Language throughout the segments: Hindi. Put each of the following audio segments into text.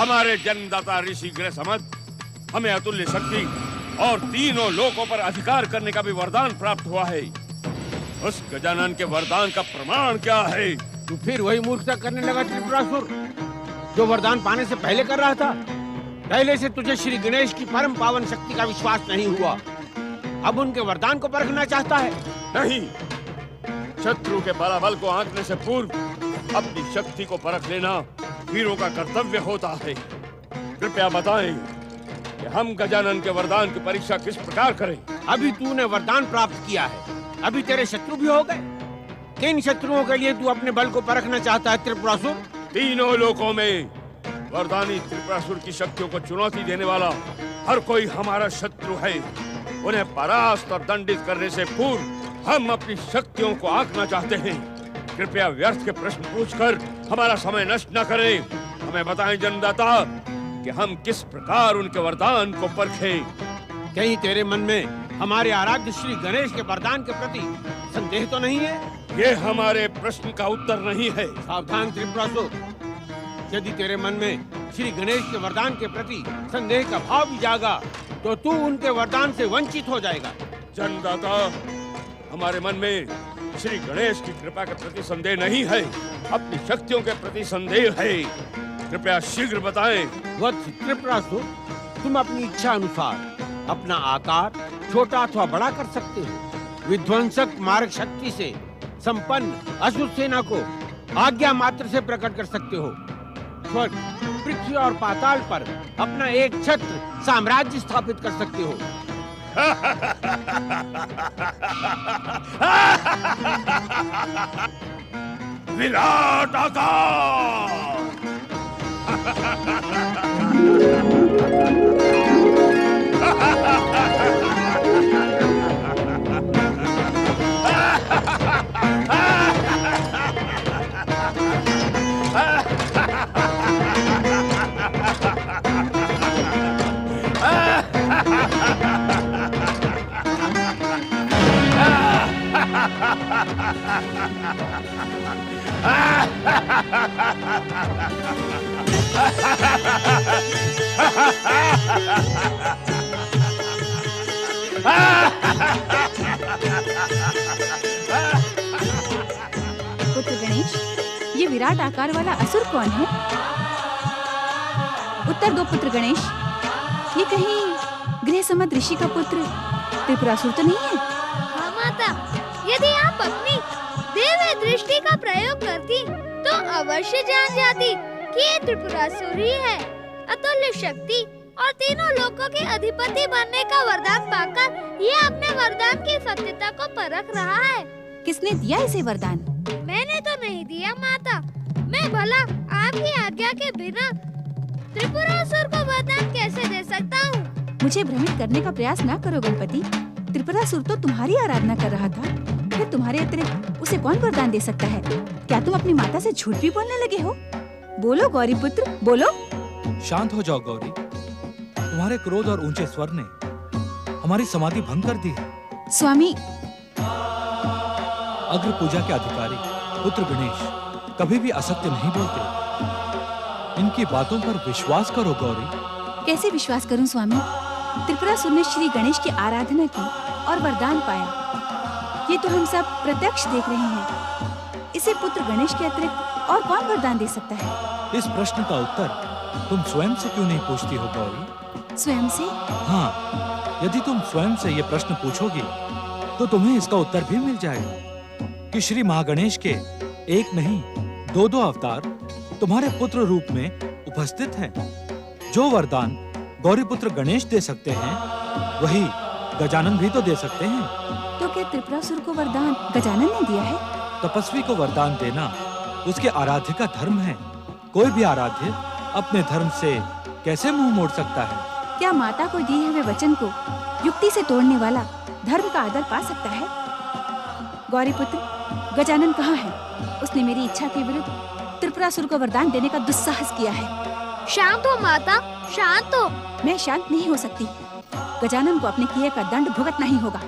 हमारे जन्मदाता ऋषि गृहसमद हमें अतुल्य शक्ति और तीनों लोकों पर अधिकार करने का भी वरदान प्राप्त हुआ है। उस गजानन के वरदान का प्रमाण क्या है? तू फिर वही मूर्खता करने लगा त्रिपुरासुर, जो वरदान पाने से पहले कर रहा था। पहले से तुझे श्री गणेश की परम पावन शक्ति का विश्वास नहीं हुआ, अब उनके वरदान को परखना चाहता है। नहीं, शत्रु के बलाबल को आंकने से पूर्व अपनी शक्ति को परख लेना वीरों का कर्तव्य होता है। कृपया बताएं कि हम गजानन के वरदान की परीक्षा किस प्रकार करें? अभी तूने वरदान प्राप्त किया है, अभी तेरे शत्रु भी हो गए। किन शत्रुओं के लिए तू अपने बल को परखना चाहता है त्रिपुरासुर? तीनों लोकों में वरदानी त्रिपुरासुर की शक्तियों को चुनौती देने वाला हर कोई हमारा शत्रु है। उन्हें परास्त और दंडित करने से पूर्व हम अपनी शक्तियों को आंकना चाहते हैं। कृपया व्यर्थ के प्रश्न पूछकर हमारा समय नष्ट न करें। हमें बताएं जन्मदाता कि हम किस प्रकार उनके वरदान को परखें। कहीं तेरे मन में हमारे आराध्य श्री गणेश के वरदान के प्रति संदेह तो नहीं है? ये हमारे प्रश्न का उत्तर नहीं है। सावधान त्रिपुरासुर, यदि तेरे मन में श्री गणेश के वरदान के प्रति संदेह का भाव भी जागा तो तू उनके वरदान से वंचित हो जाएगा। जन्मदाता, हमारे मन में श्री गणेश की कृपा के प्रति संदेह नहीं है, अपनी शक्तियों के प्रति संदेह है। कृपया शीघ्र बताएं। वत्स त्रिपुरासुर, तुम अपनी इच्छा अनुसार अपना आकार छोटा अथवा बड़ा कर सकते हो। विध्वंसक मार्ग शक्ति से संपन्न असुर सेना को आज्ञा मात्र से प्रकट कर सकते हो। स्वर्ग, पृथ्वी और पाताल पर अपना एक छत्र साम्राज्य स्थापित कर सकते हो। विराट आकार। पुत्र गणेश, ये विराट आकार वाला असुर कौन है? उत्तर दो पुत्र गणेश, ये कहीं गृहसमद ऋषि का पुत्र त्रिपुरासुर तो नहीं है? हाँ माता, यदि आप अपनी दिव्य दृष्टि का प्रयोग करती तो अवश्य जान जाती कि ये त्रिपुरासुर ही है। अतुल्य शक्ति और तीनों लोकों के अधिपति बनने का वरदान पाकर ये अपने वरदान की सत्यता को परख रहा है। किसने दिया इसे वरदान? मैंने तो नहीं दिया माता, मैं भला आपकी आज्ञा के बिना त्रिपुरासुर को वरदान कैसे दे सकता हूँ? मुझे भ्रमित करने का प्रयास न करो गणपति। त्रिपुरासुर तो तुम्हारी आराधना कर रहा था, फिर तुम्हारे अतिरिक्त उसे कौन वरदान दे सकता है? क्या तुम अपनी माता से झूठ भी बोलने लगे हो? बोलो गौरी पुत्र, बोलो। शांत हो जाओ गौरी, तुम्हारे क्रोध और ऊंचे स्वर ने हमारी समाधि भंग कर दी है। स्वामी, अग्र पूजा के अधिकारी पुत्र गणेश कभी भी असत्य नहीं बोलते। इनकी बातों पर विश्वास करो गौरी। कैसे विश्वास करूं स्वामी? त्रिपुरासुर ने श्री गणेश की आराधना की और वरदान पाया, ये तो हम सब प्रत्यक्ष देख रहे हैं। इसे पुत्र गणेश के अतिरिक्त और कौन वरदान दे सकता है? इस प्रश्न का उत्तर तुम स्वयं से क्यों नहीं पूछती हो गौरी? स्वयं से? हाँ, यदि तुम स्वयं से ये प्रश्न पूछोगी तो तुम्हें इसका उत्तर भी मिल जाएगा कि श्री महागणेश के एक नहीं दो अवतार तुम्हारे पुत्र रूप में उपस्थित हैं। जो वरदान गौरी पुत्र गणेश दे सकते हैं, वही गजानन भी तो दे सकते हैं। तो क्या त्रिपुरासुर को वरदान गजानन ने दिया है? तपस्वी को वरदान देना उसके आराध्य का धर्म है। कोई भी आराध्य अपने धर्म से कैसे मुंह मोड़ सकता है? क्या माता को दिए हुए वचन को युक्ति से तोड़ने वाला धर्म का आदर पा सकता है? गौरी पुत्र, गजानन कहाँ है? उसने मेरी इच्छा के विरुद्ध त्रिपुरासुर को वरदान देने का दुस्साहस किया है। शांत हो माता, शांत हो। मैं शांत नहीं हो सकती। गजानन को अपने किए का दंड भुगतना ही होगा।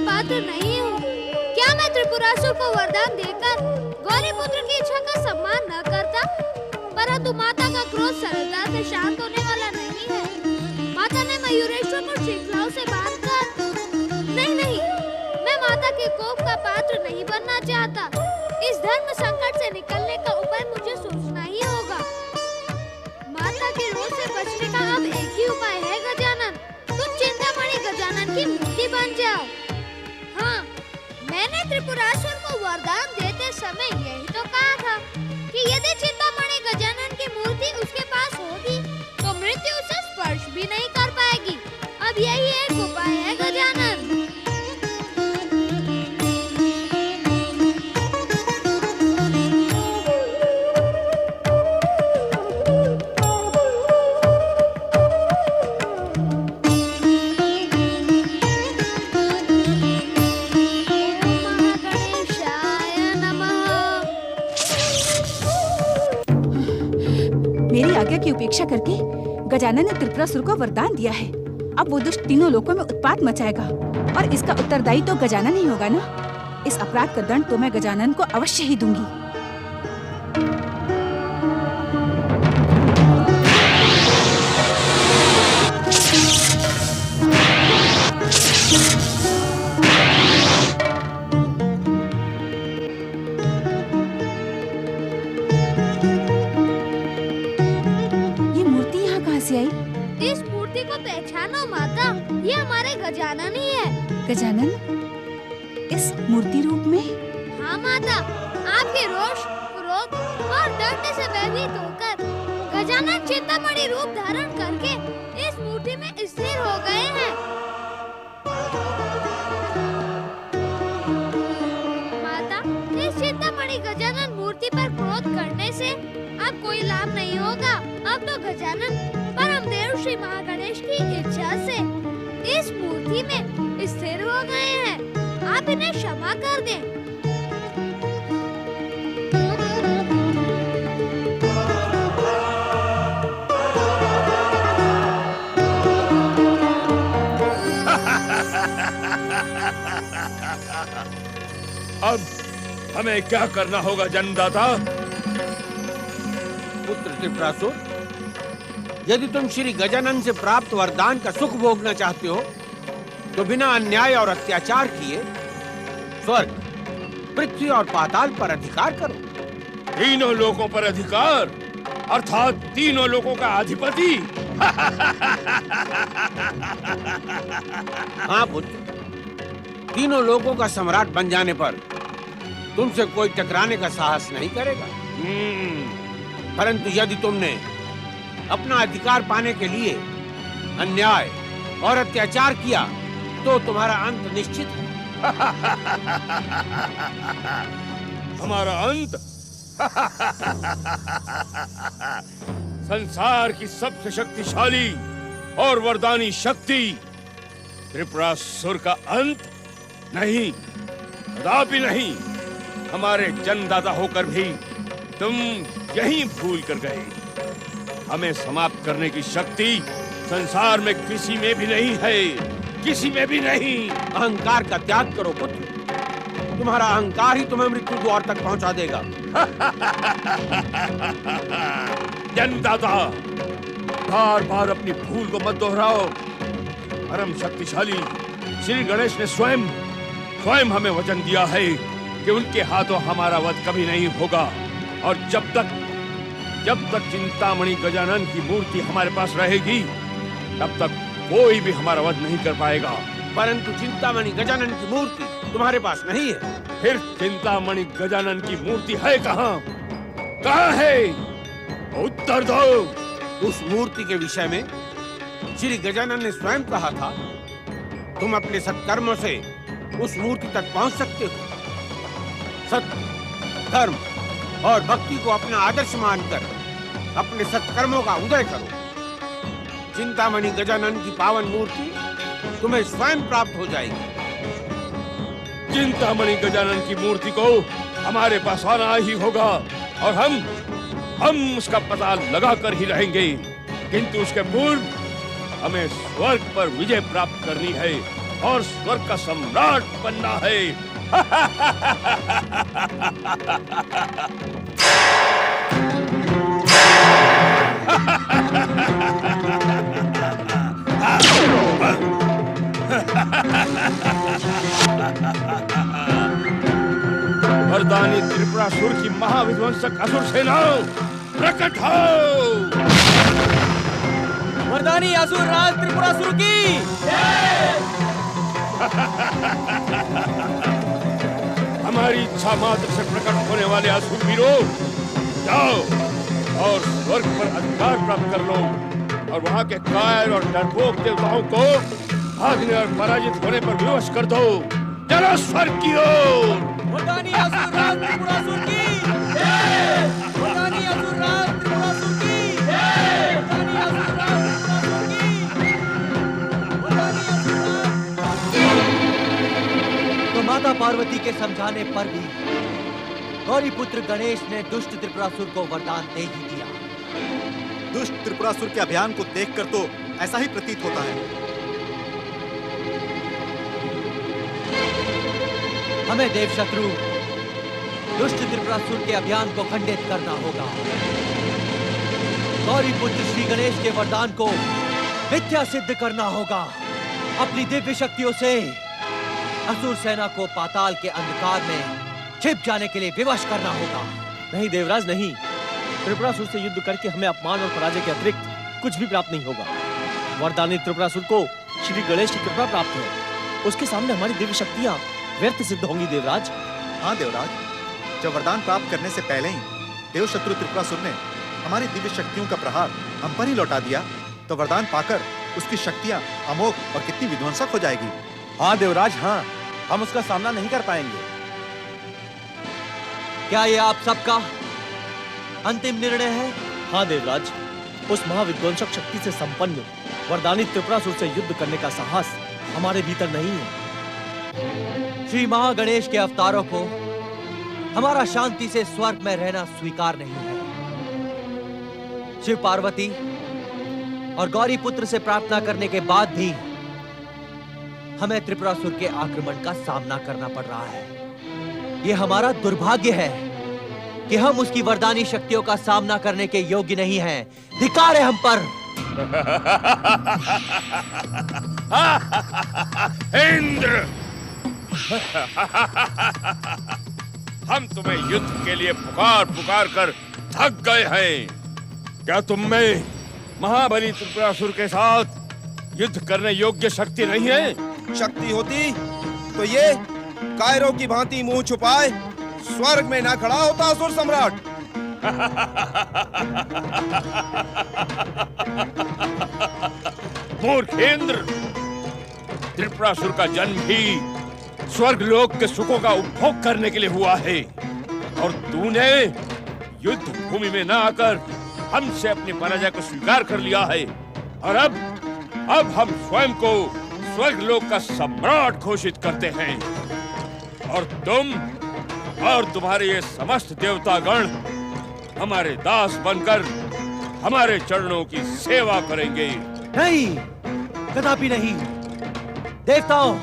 पात्र नहीं हूँ। क्या मैं त्रिपुरासुर को वरदान देकर गौरीपुत्र की इच्छा का सम्मान न करता? परंतु माता का क्रोध सरलता से शांत होने वाला नहीं है। माता ने मयूरेश्वर को श्रृंखलाओं से बांधकर नहीं, मैं माता के कोप का पात्र नहीं बनना चाहता। इस धर्म संकट से निकलने का उपाय मुझे सोचना ही होगा। माता के रोष से बचने का अब एक ही उपाय है गजानन। तुम चिंतामणि गजानन की मूर्ति बन जाओ। हाँ, मैंने त्रिपुरासुर को वरदान देते समय यही तो कहा था कि यदि चिंतामणि गजानन की मूर्ति उसके पास होगी तो मृत्यु उसे स्पर्श भी नहीं कर पाएगी। अब यही एक उपाय है गजानन। मेरी आज्ञा की उपेक्षा करके गजानन ने त्रिपुरासुर को वरदान दिया है। अब वो दुष्ट तीनों लोकों में उत्पात मचाएगा और इसका उत्तरदायी तो गजानन ही होगा ना। इस अपराध का दंड तो मैं गजानन को अवश्य ही दूंगी। इस मूर्ति को पहचानो माता, ये हमारे गजानन ही है। गजानन इस मूर्ति रूप में? हाँ माता, आपके रोष, क्रोध और दंड से भयभीत होकर गजानन चिंतामणि रूप धारण करके इस मूर्ति में स्थिर हो गए हैं। माता, इस चिंतामणि गजानन मूर्ति पर क्रोध करने से अब कोई लाभ नहीं होगा। अब तो गजानन परमदेव श्री महागणेश की इच्छा से इस मूर्ति में स्थिर हो गए हैं। आप इन्हें क्षमा कर दें। अब हमें क्या करना होगा जन्मदाता? पुत्र त्रिपुरासुर, यदि तुम श्री गजानन से प्राप्त वरदान का सुख भोगना चाहते हो तो बिना अन्याय और अत्याचार किए स्वर्ग, पृथ्वी और पाताल पर अधिकार करो। तीनों लोकों पर अधिकार अर्थात तीनों लोकों का अधिपति। हाँ पुत्र, तीनों लोकों का सम्राट बन जाने पर तुमसे कोई टकराने का साहस नहीं करेगा। परंतु यदि तुमने अपना अधिकार पाने के लिए अन्याय और अत्याचार किया तो तुम्हारा अंत निश्चित है। हमारा अंत? संसार की सबसे शक्तिशाली और वरदानी शक्ति त्रिपुरासुर का अंत? नहीं, कदापि नहीं। हमारे जन्मदाता होकर भी तुम यही भूल कर गए। हमें समाप्त करने की शक्ति संसार में किसी में भी नहीं है, किसी में भी नहीं। अहंकार का त्याग करो पुत्र, तुम्हारा अहंकार ही तुम्हें मृत्यु द्वार तक पहुंचा देगा। जन्मदाता, बार बार अपनी भूल को मत दोहराओ। परम शक्तिशाली श्री गणेश ने स्वयं हमें वचन दिया है कि उनके हाथों हमारा वध कभी नहीं होगा। और जब तक चिंतामणि गजानन की मूर्ति हमारे पास रहेगी तब तक कोई भी हमारा वध नहीं कर पाएगा। परंतु चिंतामणि गजानन की मूर्ति तुम्हारे पास नहीं है। फिर चिंतामणि गजानन की मूर्ति है कहाँ? कहाँ है? उत्तर दो। उस मूर्ति के विषय में श्री गजानन ने स्वयं कहा था, तुम अपने सत्कर्मों से उस मूर्ति तक पहुंच सकते हो। सत्य, धर्म और भक्ति को अपना आदर्श मानकर अपने सत्कर्मों का उदय करो। चिंतामणि गजानन की पावन मूर्ति तुम्हें स्वयं प्राप्त हो जाएगी। चिंतामणि गजानन की मूर्ति को हमारे पास आना ही होगा और हम उसका पता लगा कर ही रहेंगे। किंतु उसके पूर्व हमें स्वर्ग पर विजय प्राप्त करनी है। और स्वर्ग का सम्राट बनना है। वरदानी त्रिपुरासुर की महाविध्वंसक असुर सेनाओं, प्रकट हो। वरदानी असुर राज त्रिपुरासुर की हमारी इच्छा मात्र से प्रकट होने वाले असुर वीरों, जाओ और स्वर्ग पर अधिकार प्राप्त कर लो और वहां के कायर और डरपोक देवताओं को भागने और पराजित होने पर विवश कर दो। चलो स्वर्ग की ओर। वरदानी असुर राज त्रिपुरासुर की जय। वरदानी असुर राज त्रिपुरासुर की जय। वरदानी असुर राज त्रिपुरासुर की वरदानी असुर राज। तो माता पार्वती के समझाने पर भी गौरी पुत्र गणेश ने दुष्ट त्रिपुरासुर को वरदान दे ही दिया। दुष्ट त्रिपुरासुर के अभियान को देखकर तो ऐसा ही प्रतीत होता है। हमें देवशत्रु दुष्ट त्रिपुरासुर के अभियान को खंडित करना होगा। गौरी पुत्र श्री गणेश के वरदान को मिथ्या सिद्ध करना होगा। अपनी दिव्य शक्तियों से असुर सेना को पाताल के अंधकार में छिप जाने के लिए विवश करना होगा। नहीं देवराज नहीं, त्रिपुरासुर से युद्ध करके हमें अपमान और पराजय के अतिरिक्त कुछ भी प्राप्त नहीं होगा। वरदानी त्रिपुरासुर को श्री गणेश की कृपा प्राप्त है, उसके सामने हमारी दिव्य शक्तियां व्यर्थ सिद्ध होंगी देवराज। हाँ देवराज, जब वरदान प्राप्त करने से पहले ही देवशत्रु त्रिपुरासुर ने हमारी दिव्य शक्तियों का प्रहार हम पर ही लौटा दिया, तो वरदान पाकर उसकी शक्तियां अमोघ और कितनी विध्वंसक हो जाएगी। हाँ देवराज, हाँ, हम उसका सामना नहीं कर पाएंगे। क्या ये आप सबका अंतिम निर्णय है? हाँ देवराज, उस महाविध्वंसक शक्ति से संपन्न वरदानी त्रिपुरासुर से युद्ध करने का साहस हमारे भीतर नहीं है। श्री महागणेश के अवतारों को हमारा शांति से स्वर्ग में रहना स्वीकार नहीं है। शिव पार्वती और गौरी पुत्र से प्रार्थना करने के बाद भी हमें त्रिपुरासुर के आक्रमण का सामना करना पड़ रहा है। ये हमारा दुर्भाग्य है कि हम उसकी वरदानी शक्तियों का सामना करने के योग्य नहीं हैं। धिक्कार है हम पर। इंद्र, हम तुम्हें युद्ध के लिए पुकार पुकार कर थक गए हैं। क्या तुम में महाबली त्रिपुरासुर के साथ युद्ध करने योग्य शक्ति नहीं है? शक्ति होती तो ये कायरों की भांति मुंह छुपाए स्वर्ग में ना खड़ा होता असुर सम्राट। मूर्खेंद्र, त्रिपुरासुर का जन्म ही स्वर्ग लोक के सुखों का उपभोग करने के लिए हुआ है और तूने युद्ध भूमि में न आकर हमसे अपनी पराजय को स्वीकार कर लिया है और अब हम स्वयं को स्वर्ग लोक का सम्राट घोषित करते हैं और तुम और तुम्हारे ये समस्त देवतागण हमारे दास बनकर हमारे चरणों की सेवा करेंगे। नहीं, कदापि नहीं। देवताओं,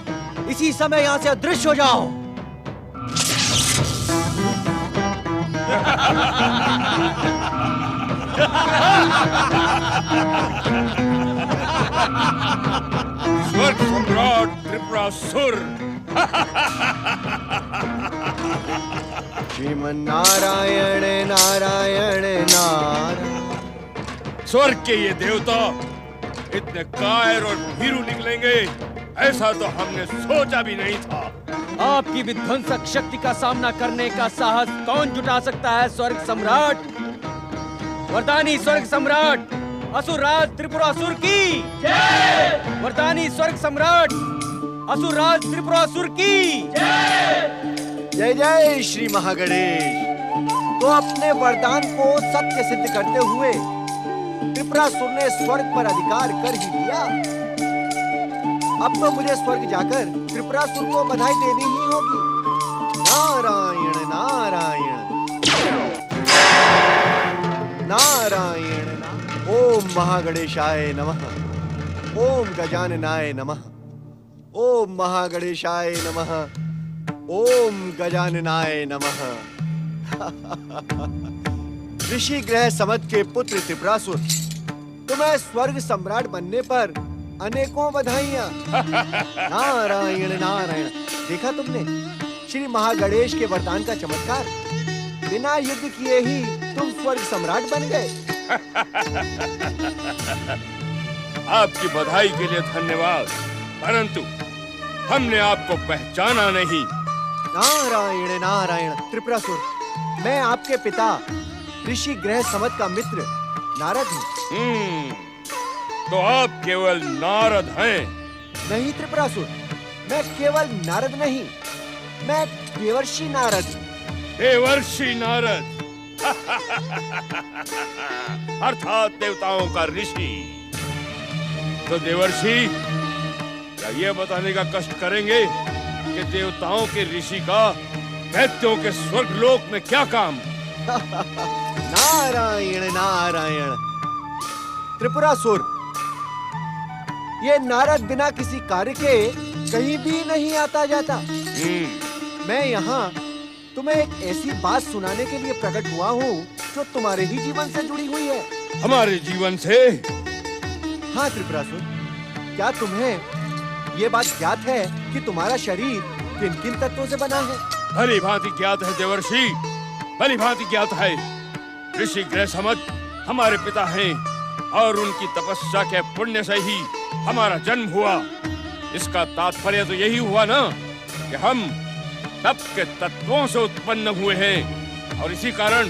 इसी समय यहाँ से अदृश्य हो जाओ। स्वर्ग सम्राट त्रिपुरासुर। श्रीमन्नारायण नारायण नारायण। स्वर्ग के ये देवता इतने कायर और भीरू निकलेंगे ऐसा तो हमने सोचा भी नहीं था। आपकी विध्वंसक शक्ति का सामना करने का साहस कौन जुटा सकता है स्वर्ग सम्राट? वरदानी स्वर्ग सम्राट असुरराज त्रिपुरासुर की जय। वरदानी स्वर्ग सम्राट असुरराज त्रिपुरासुर की जय। जय जय श्री महागणेश। तो अपने वरदान को सत्य सिद्ध करते हुए त्रिपुरासुर ने स्वर्ग पर अधिकार कर ही लिया। अब तो मुझे स्वर्ग जाकर त्रिपुरासुर को बधाई देनी ही होगी। नारायण नारायण नारायण। ओम महागणेशाय नमः। ओम गजाननाय नमः। ओम महागणेशाय नमः। ओम गजाननाय नमः। ऋषि ग्रह समद के पुत्र त्रिपुरासुर, तुम्हें स्वर्ग सम्राट बनने पर अनेकों बधाइयां। नारायण नारायण। देखा तुमने श्री महागणेश के वरदान का चमत्कार? बिना युद्ध किए ही तुम स्वर्ग सम्राट बन गए। आपकी बधाई के लिए धन्यवाद, परंतु हमने आपको पहचाना नहीं। नारायण नारायण। त्रिपुरासुर, मैं आपके पिता ऋषि ग्रह समद का मित्र नारद हूँ। तो आप केवल नारद हैं? नहीं त्रिपुरासुर, मैं केवल नारद नहीं, मैं देवर्षि नारद। देवर्षि नारद अर्थात देवताओं का ऋषि। तो देवर्षि, क्या ये बताने का कष्ट करेंगे कि देवताओं के ऋषि का दैत्यों के स्वर्गलोक में क्या काम? नारायण नारायण। त्रिपुरासुर, ये नारद बिना किसी कार्य के कहीं भी नहीं आता जाता। मैं यहाँ तुम्हें एक ऐसी बात सुनाने के लिए प्रकट हुआ हूँ जो तुम्हारे ही जीवन से जुड़ी हुई है। हमारे जीवन से? हाँ त्रिपुरासुर, क्या तुम्हें ये बात ज्ञात है कि तुम्हारा शरीर किन किन तत्वों से बना है? भली भांति ज्ञात है देवर्षि, भली भांति ज्ञात है। ऋषि ग्रह समद हमारे पिता हैं और उनकी तपस्या के पुण्य से ही हमारा जन्म हुआ। इसका तात्पर्य तो यही हुआ ना कि हम तप के तत्वों से उत्पन्न हुए हैं और इसी कारण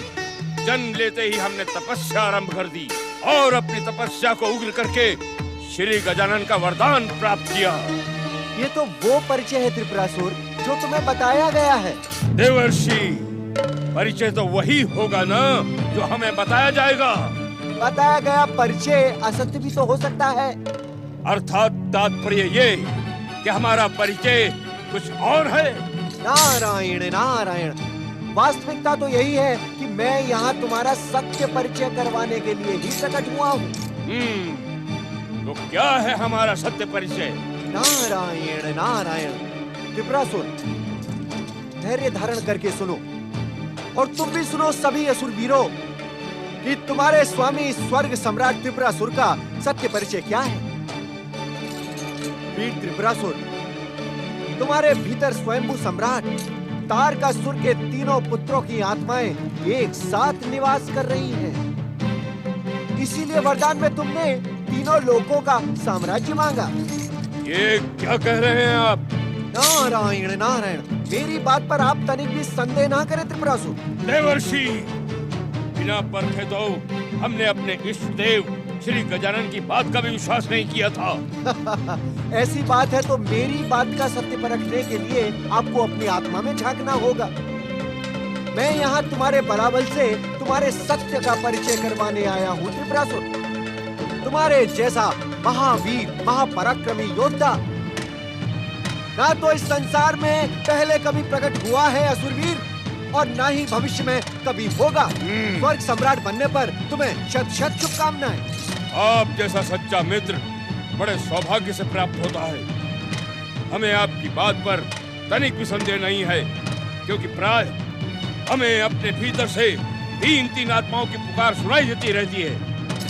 जन्म लेते ही हमने तपस्या आरंभ कर दी और अपनी तपस्या को उग्र करके श्री गजानन का वरदान प्राप्त किया। ये तो वो परिचय है त्रिपुरासुर जो तुम्हें बताया गया है। देवर्षि, परिचय तो वही होगा ना जो हमें बताया जाएगा। बताया गया परिचय असत्य भी तो हो सकता है। अर्थात तात्पर्य ये कि हमारा परिचय कुछ और है। नारायण नारायण। वास्तविकता तो यही है कि मैं यहाँ तुम्हारा सत्य परिचय करवाने के लिए ही प्रकट हुआ हूँ। तो क्या है हमारा सत्य परिचय? नारायण नारायण। त्रिपुरासुर, धैर्य धारण करके सुनो और तुम भी सुनो सभी असुर वीरों कि तुम्हारे स्वामी स्वर्ग सम्राट त्रिपुरासुर का सत्य परिचय क्या है। वीर त्रिपुरासुर, तुम्हारे भीतर स्वयंभू सम्राट तारकासुर के तीनों पुत्रों की आत्माएं एक साथ निवास कर रही हैं। इसीलिए वरदान में तुमने तीनों लोकों का साम्राज्य मांगा। ये क्या कह रहे हैं आप? नारायण नारायण। मेरी बात पर आप तनिक भी संदेह ना करें त्रिपुरासुर। देवर्षि, बिना परखे तो हमने अपने इष्ट देव श्री गजानन की बात का भी विश्वास नहीं किया था। ऐसी बात है तो मेरी बात का सत्य परखने के लिए आपको अपनी आत्मा में झांकना होगा। मैं यहाँ तुम्हारे बलाबल से तुम्हारे सत्य का परिचय करवाने आया हूँ त्रिपुरासुर। तुम्हारे जैसा महावीर महापराक्रमी योद्धा ना तो इस संसार में पहले कभी प्रकट हुआ है असुरवीर, और ना ही भविष्य में कभी होगा। स्वर्ग सम्राट बनने पर तुम्हें शत शत शुभकामनाएं। आप जैसा सच्चा मित्र बड़े सौभाग्य से प्राप्त होता है। हमें आपकी बात पर तनिक भी संदेह नहीं है, क्योंकि प्राय हमें अपने भीतर से तीन तीन आत्माओं की पुकार सुनाई देती रहती है।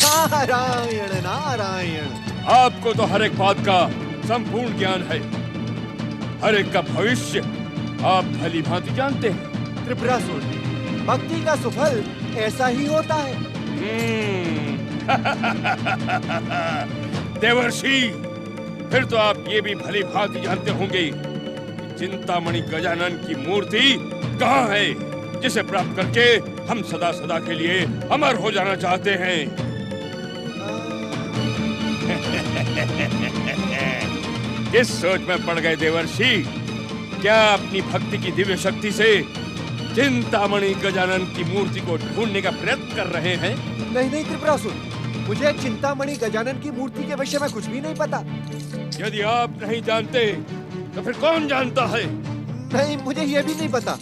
नारायण नारायण। आपको तो हर एक बात का संपूर्ण ज्ञान है, हर एक का भविष्य आप भली भांति जानते हैं। त्रिपुरासुर, भक्ति का सुफल ऐसा ही होता है। देवर्षि, फिर तो आप ये भी भली भांति जानते होंगे कि चिंतामणि गजानन की मूर्ति कहाँ है, जिसे प्राप्त करके हम सदा सदा के लिए अमर हो जाना चाहते हैं। किस सोच में पड़ गए देवर्षि? क्या अपनी भक्ति की दिव्य शक्ति से चिंतामणि गजानन की मूर्ति को ढूंढने का प्रयत्न कर रहे हैं? नहीं नहीं त्रिपुरासुर, मुझे चिंतामणि गजानन की मूर्ति के विषय में कुछ भी नहीं पता। यदि आप नहीं जानते तो फिर कौन जानता है? नहीं, मुझे ये भी नहीं पता।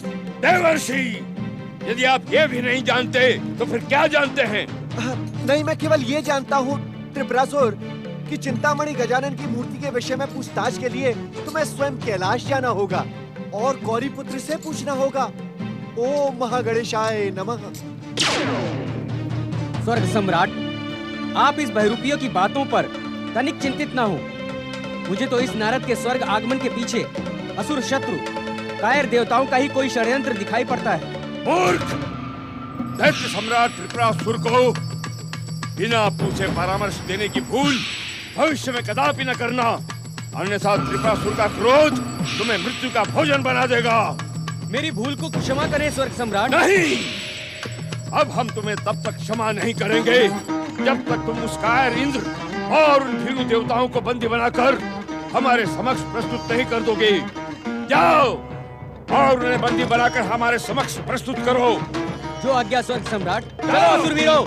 देवर्षि, यदि आप ये भी नहीं जानते तो फिर क्या जानते हैं? नहीं, मैं केवल ये जानता हूँ त्रिपुरासुर कि चिंतामणि गजानन की मूर्ति के विषय में पूछताछ के लिए तुम्हें स्वयं कैलाश जाना होगा और गौरीपुत्र से पूछना होगा। ओम महागणेशाय नमः। स्वर्ग सम्राट, आप इस बहरूपियों की बातों पर तनिक चिंतित ना हो। मुझे तो इस नारद के स्वर्ग आगमन के पीछे असुर शत्रु कायर देवताओं का ही कोई षड्यंत्र दिखाई पड़ता है। मूर्ख! दैत्य सम्राट त्रिपुरासुर को बिना पूछे परामर्श देने की भूल भविष्य में कदापि न करना, अन्यथा त्रिपुरासुर का क्रोध तुम्हें मृत्यु का भोजन बना देगा। मेरी भूल को क्षमा करें स्वर्ग सम्राट। नहीं, अब हम तुम्हें तब तक क्षमा नहीं करेंगे जब तक तुम उस कायर इंद्र और उन भीरू देवताओं को बंदी बनाकर हमारे समक्ष प्रस्तुत नहीं कर दोगे। जाओ और उन्हें बंदी बनाकर हमारे समक्ष प्रस्तुत करो। जो आज्ञा स्वर्ग सम्राट। चलो असुरवीरों,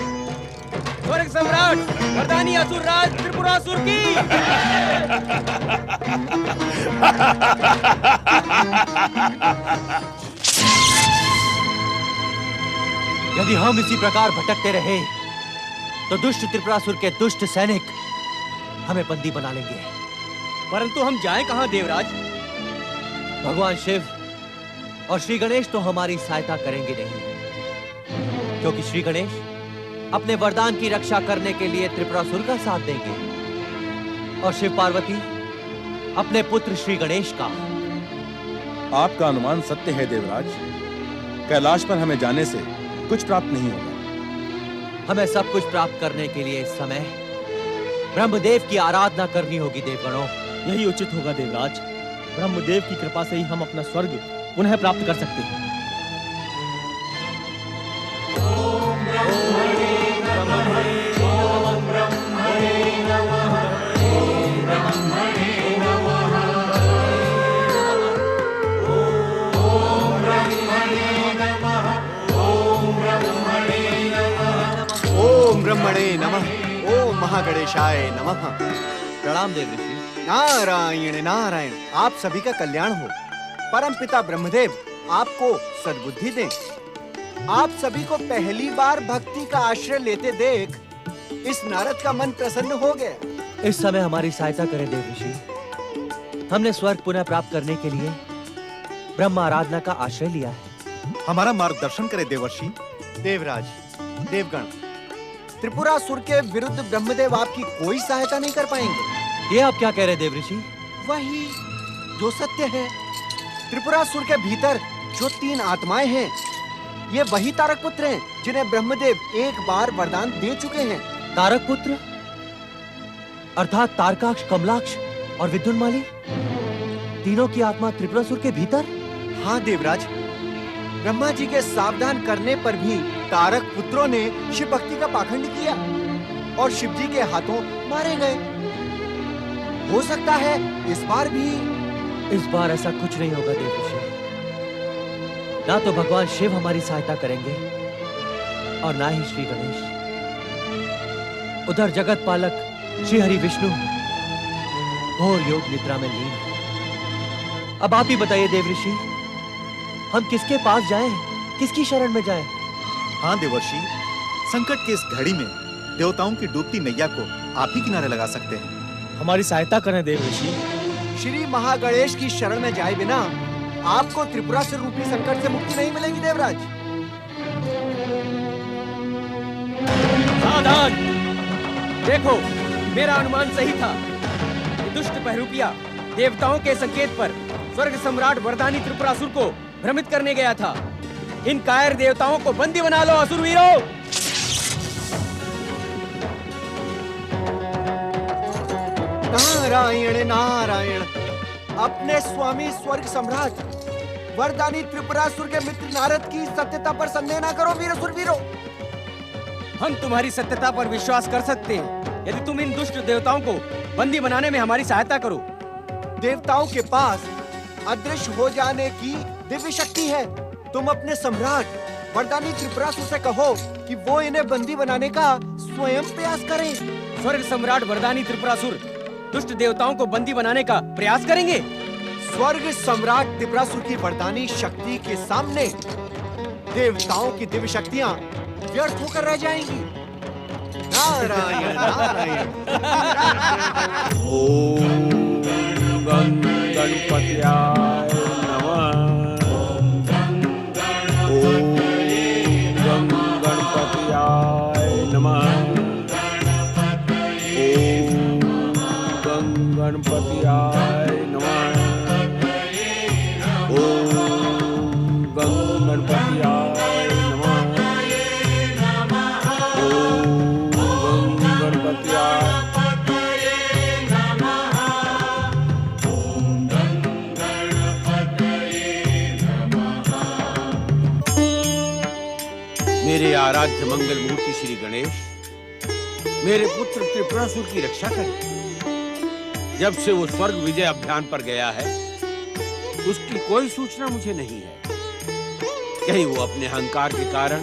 स्वर्ग सम्राट वरदानी असुर राज त्रिपुरासुर की। यदि हम इसी प्रकार भटकते रहे तो दुष्ट त्रिपुरासुर के दुष्ट सैनिक हमें बंदी बना लेंगे। परंतु हम जाएं कहां देवराज? भगवान शिव और श्री गणेश तो हमारी सहायता करेंगे नहीं, क्योंकि श्री गणेश अपने वरदान की रक्षा करने के लिए त्रिपुरासुर का साथ देंगे और शिव पार्वती अपने पुत्र श्री गणेश का। आपका अनुमान सत्य है देवराज। कैलाश पर हमें जाने से कुछ प्राप्त नहीं होगा। हमें सब कुछ प्राप्त करने के लिए इस समय ब्रह्मदेव की आराधना करनी होगी देवगणों। यही उचित होगा देवराज। ब्रह्मदेव की कृपा से ही हम अपना स्वर्ग पुनः प्राप्त कर सकते हैं। ओम ब्रह्मणे नमः। ओम महागणेशाय नमः। प्रणाम देव ऋषि। नारायण नारायण, आप सभी का कल्याण हो। परमपिता ब्रह्मदेव आपको सद्बुद्धि दें। आप सभी को पहली बार भक्ति का आश्रय लेते देख इस नारद का मन प्रसन्न हो गया। इस समय हमारी सहायता करें देव ऋषि। हमने स्वर्ग पुनः प्राप्त करने के लिए ब्रह्म आराधना का आश्रय लिया है। हमारा मार्गदर्शन करे देवर्षि। देवराज, देवगण, त्रिपुरासुर के विरुद्ध ब्रह्मदेव आपकी कोई सहायता नहीं कर पाएंगे। ये आप क्या कह रहे देव ऋषि? वही जो सत्य है। त्रिपुरासुर के भीतर जो 3 आत्माएं हैं, ये वही तारक पुत्र हैं जिन्हें ब्रह्मदेव एक बार वरदान दे चुके हैं। तारक पुत्र अर्थात तारकाक्ष, कमलाक्ष और विद्युन्माली, तीनों की आत्मा त्रिपुरासुर के भीतर? हाँ देवराज, ब्रह्मा जी के सावधान करने पर भी तारक पुत्रों ने शिव भक्ति का पाखंड किया और शिव जी के हाथों मारे गए। हो सकता है इस बार भी। इस बार ऐसा कुछ नहीं होगा देव ऋषि। ना तो भगवान शिव हमारी सहायता करेंगे और ना ही श्री गणेश। उधर जगत पालक श्री हरि विष्णु घोर योग निद्रा में लीन है। अब आप ही बताइए देव ऋषि, हम किसके पास जाएं, किसकी शरण में जाएं? हाँ देवर्षि, संकट के इस घड़ी में देवताओं की डूबती नैया को आप ही किनारे लगा सकते हैं। हमारी सहायता करें देव ऋषि। श्री महागणेश की शरण में जाए बिना आपको त्रिपुरासुर रूपी संकट से मुक्ति नहीं मिलेगी देवराज। सावधान! देखो, मेरा अनुमान सही था। ये दुष्ट बहरूपिया देवताओं के संकेत पर स्वर्ग सम्राट वरदानी त्रिपुरासुर को भ्रमित करने गया था। इन कायर देवताओं को बंदी बना लो असुरवीरों। नारायण नारायण, अपने स्वामी स्वर्ग सम्राट वरदानी त्रिपुरासुर के मित्र नारद की सत्यता पर संदेह न करो वीर असुरवीरों। हम तुम्हारी सत्यता पर विश्वास कर सकते हैं यदि तुम इन दुष्ट देवताओं को बंदी बनाने में हमारी सहायता करो। देवताओं के पास अदृश्य हो जाने की दिव्य शक्ति है। तुम अपने सम्राट वरदानी त्रिपुरासुर से कहो कि वो इन्हें बंदी बनाने का स्वयं प्रयास करें। स्वर्ग सम्राट वरदानी त्रिपुरासुर दुष्ट देवताओं को बंदी बनाने का प्रयास करेंगे। स्वर्ग सम्राट त्रिपुरासुर की वरदानी शक्ति के सामने देवताओं की दिव्य शक्तियां व्यर्थ होकर रह जाएंगी। नारायण नारायण। ओम गणपत्याय नमः। ओम गणपत्याय नमः। ओम गणपत्याय नमः। ओम गणपत्याय नमः। ओम गणपत्याय। मेरे आराध्य मंगल मूर्ति श्री गणेश, मेरे पुत्र त्रिपुरासुर की रक्षा करें। जब से वो स्वर्ग विजय अभियान पर गया है, उसकी कोई सूचना मुझे नहीं है। कहीं वो अपने अहंकार के कारण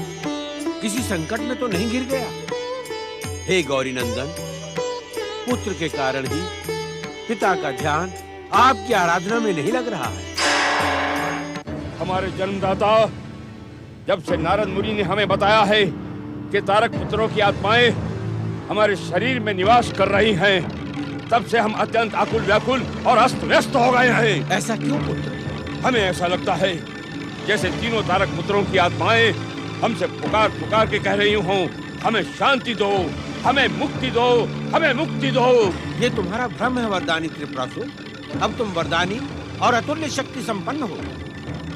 किसी संकट में तो नहीं गिर गया। हे गौरी नंदन, पुत्र के कारण ही पिता का ध्यान आपकी आराधना में नहीं लग रहा है। हमारे जन्मदाता, जब से नारद मुनि ने हमें बताया है कि तारक पुत्रों की आत्माएं हमारे शरीर में निवास कर रही हैं, तब से हम अत्यंत आकुल व्याकुल और अस्त व्यस्त हो गए हैं। ऐसा क्यों पुत्र? हमें ऐसा लगता है जैसे तीनों तारक पुत्रों की आत्माएं हमसे पुकार पुकार के कह रही हों, हमें शांति दो, हमें मुक्ति दो, हमें मुक्ति दो। ये तुम्हारा भ्रम है वरदानी त्रिपुरासुर। अब तुम वरदानी और अतुल्य शक्ति संपन्न हो।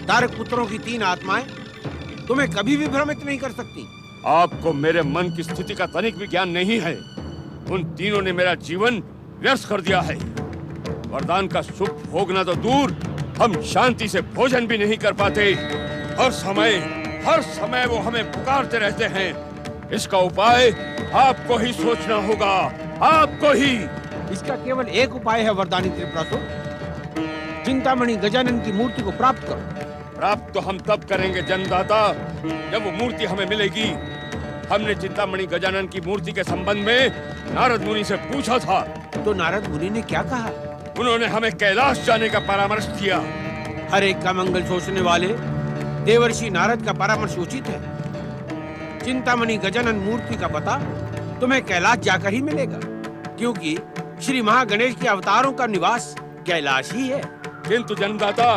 तारक पुत्रों की तीन आत्माएं तुम्हें कभी भी भ्रमित नहीं कर सकती। आपको मेरे मन की स्थिति का तनिक भी ज्ञान नहीं है। उन तीनों ने मेरा जीवन व्यर्थ कर दिया है। वरदान का सुख भोगना तो दूर, हम शांति से भोजन भी नहीं कर पाते। हर समय वो हमें पुकारते रहते हैं। इसका उपाय आपको ही सोचना होगा, आपको ही। इसका केवल एक उपाय है वरदानी त्रिपुरासुर। चिंतामणि गजानन की मूर्ति को प्राप्त करो। प्राप्त तो हम तब करेंगे जन्मदाता, जब वो मूर्ति हमें मिलेगी। हमने चिंतामणि गजानन की मूर्ति के संबंध में नारद मुनि से पूछा था। तो नारद मुनि ने क्या कहा? उन्होंने हमें कैलाश जाने का परामर्श दिया। हर एक का मंगल सोचने वाले देवर्षि नारद का परामर्श उचित है। चिंतामणि गजानन मूर्ति का पता तुम्हें कैलाश जाकर ही मिलेगा, क्योंकि श्री महागणेश के अवतारों का निवास कैलाश ही है। किंतु जन्मदाता,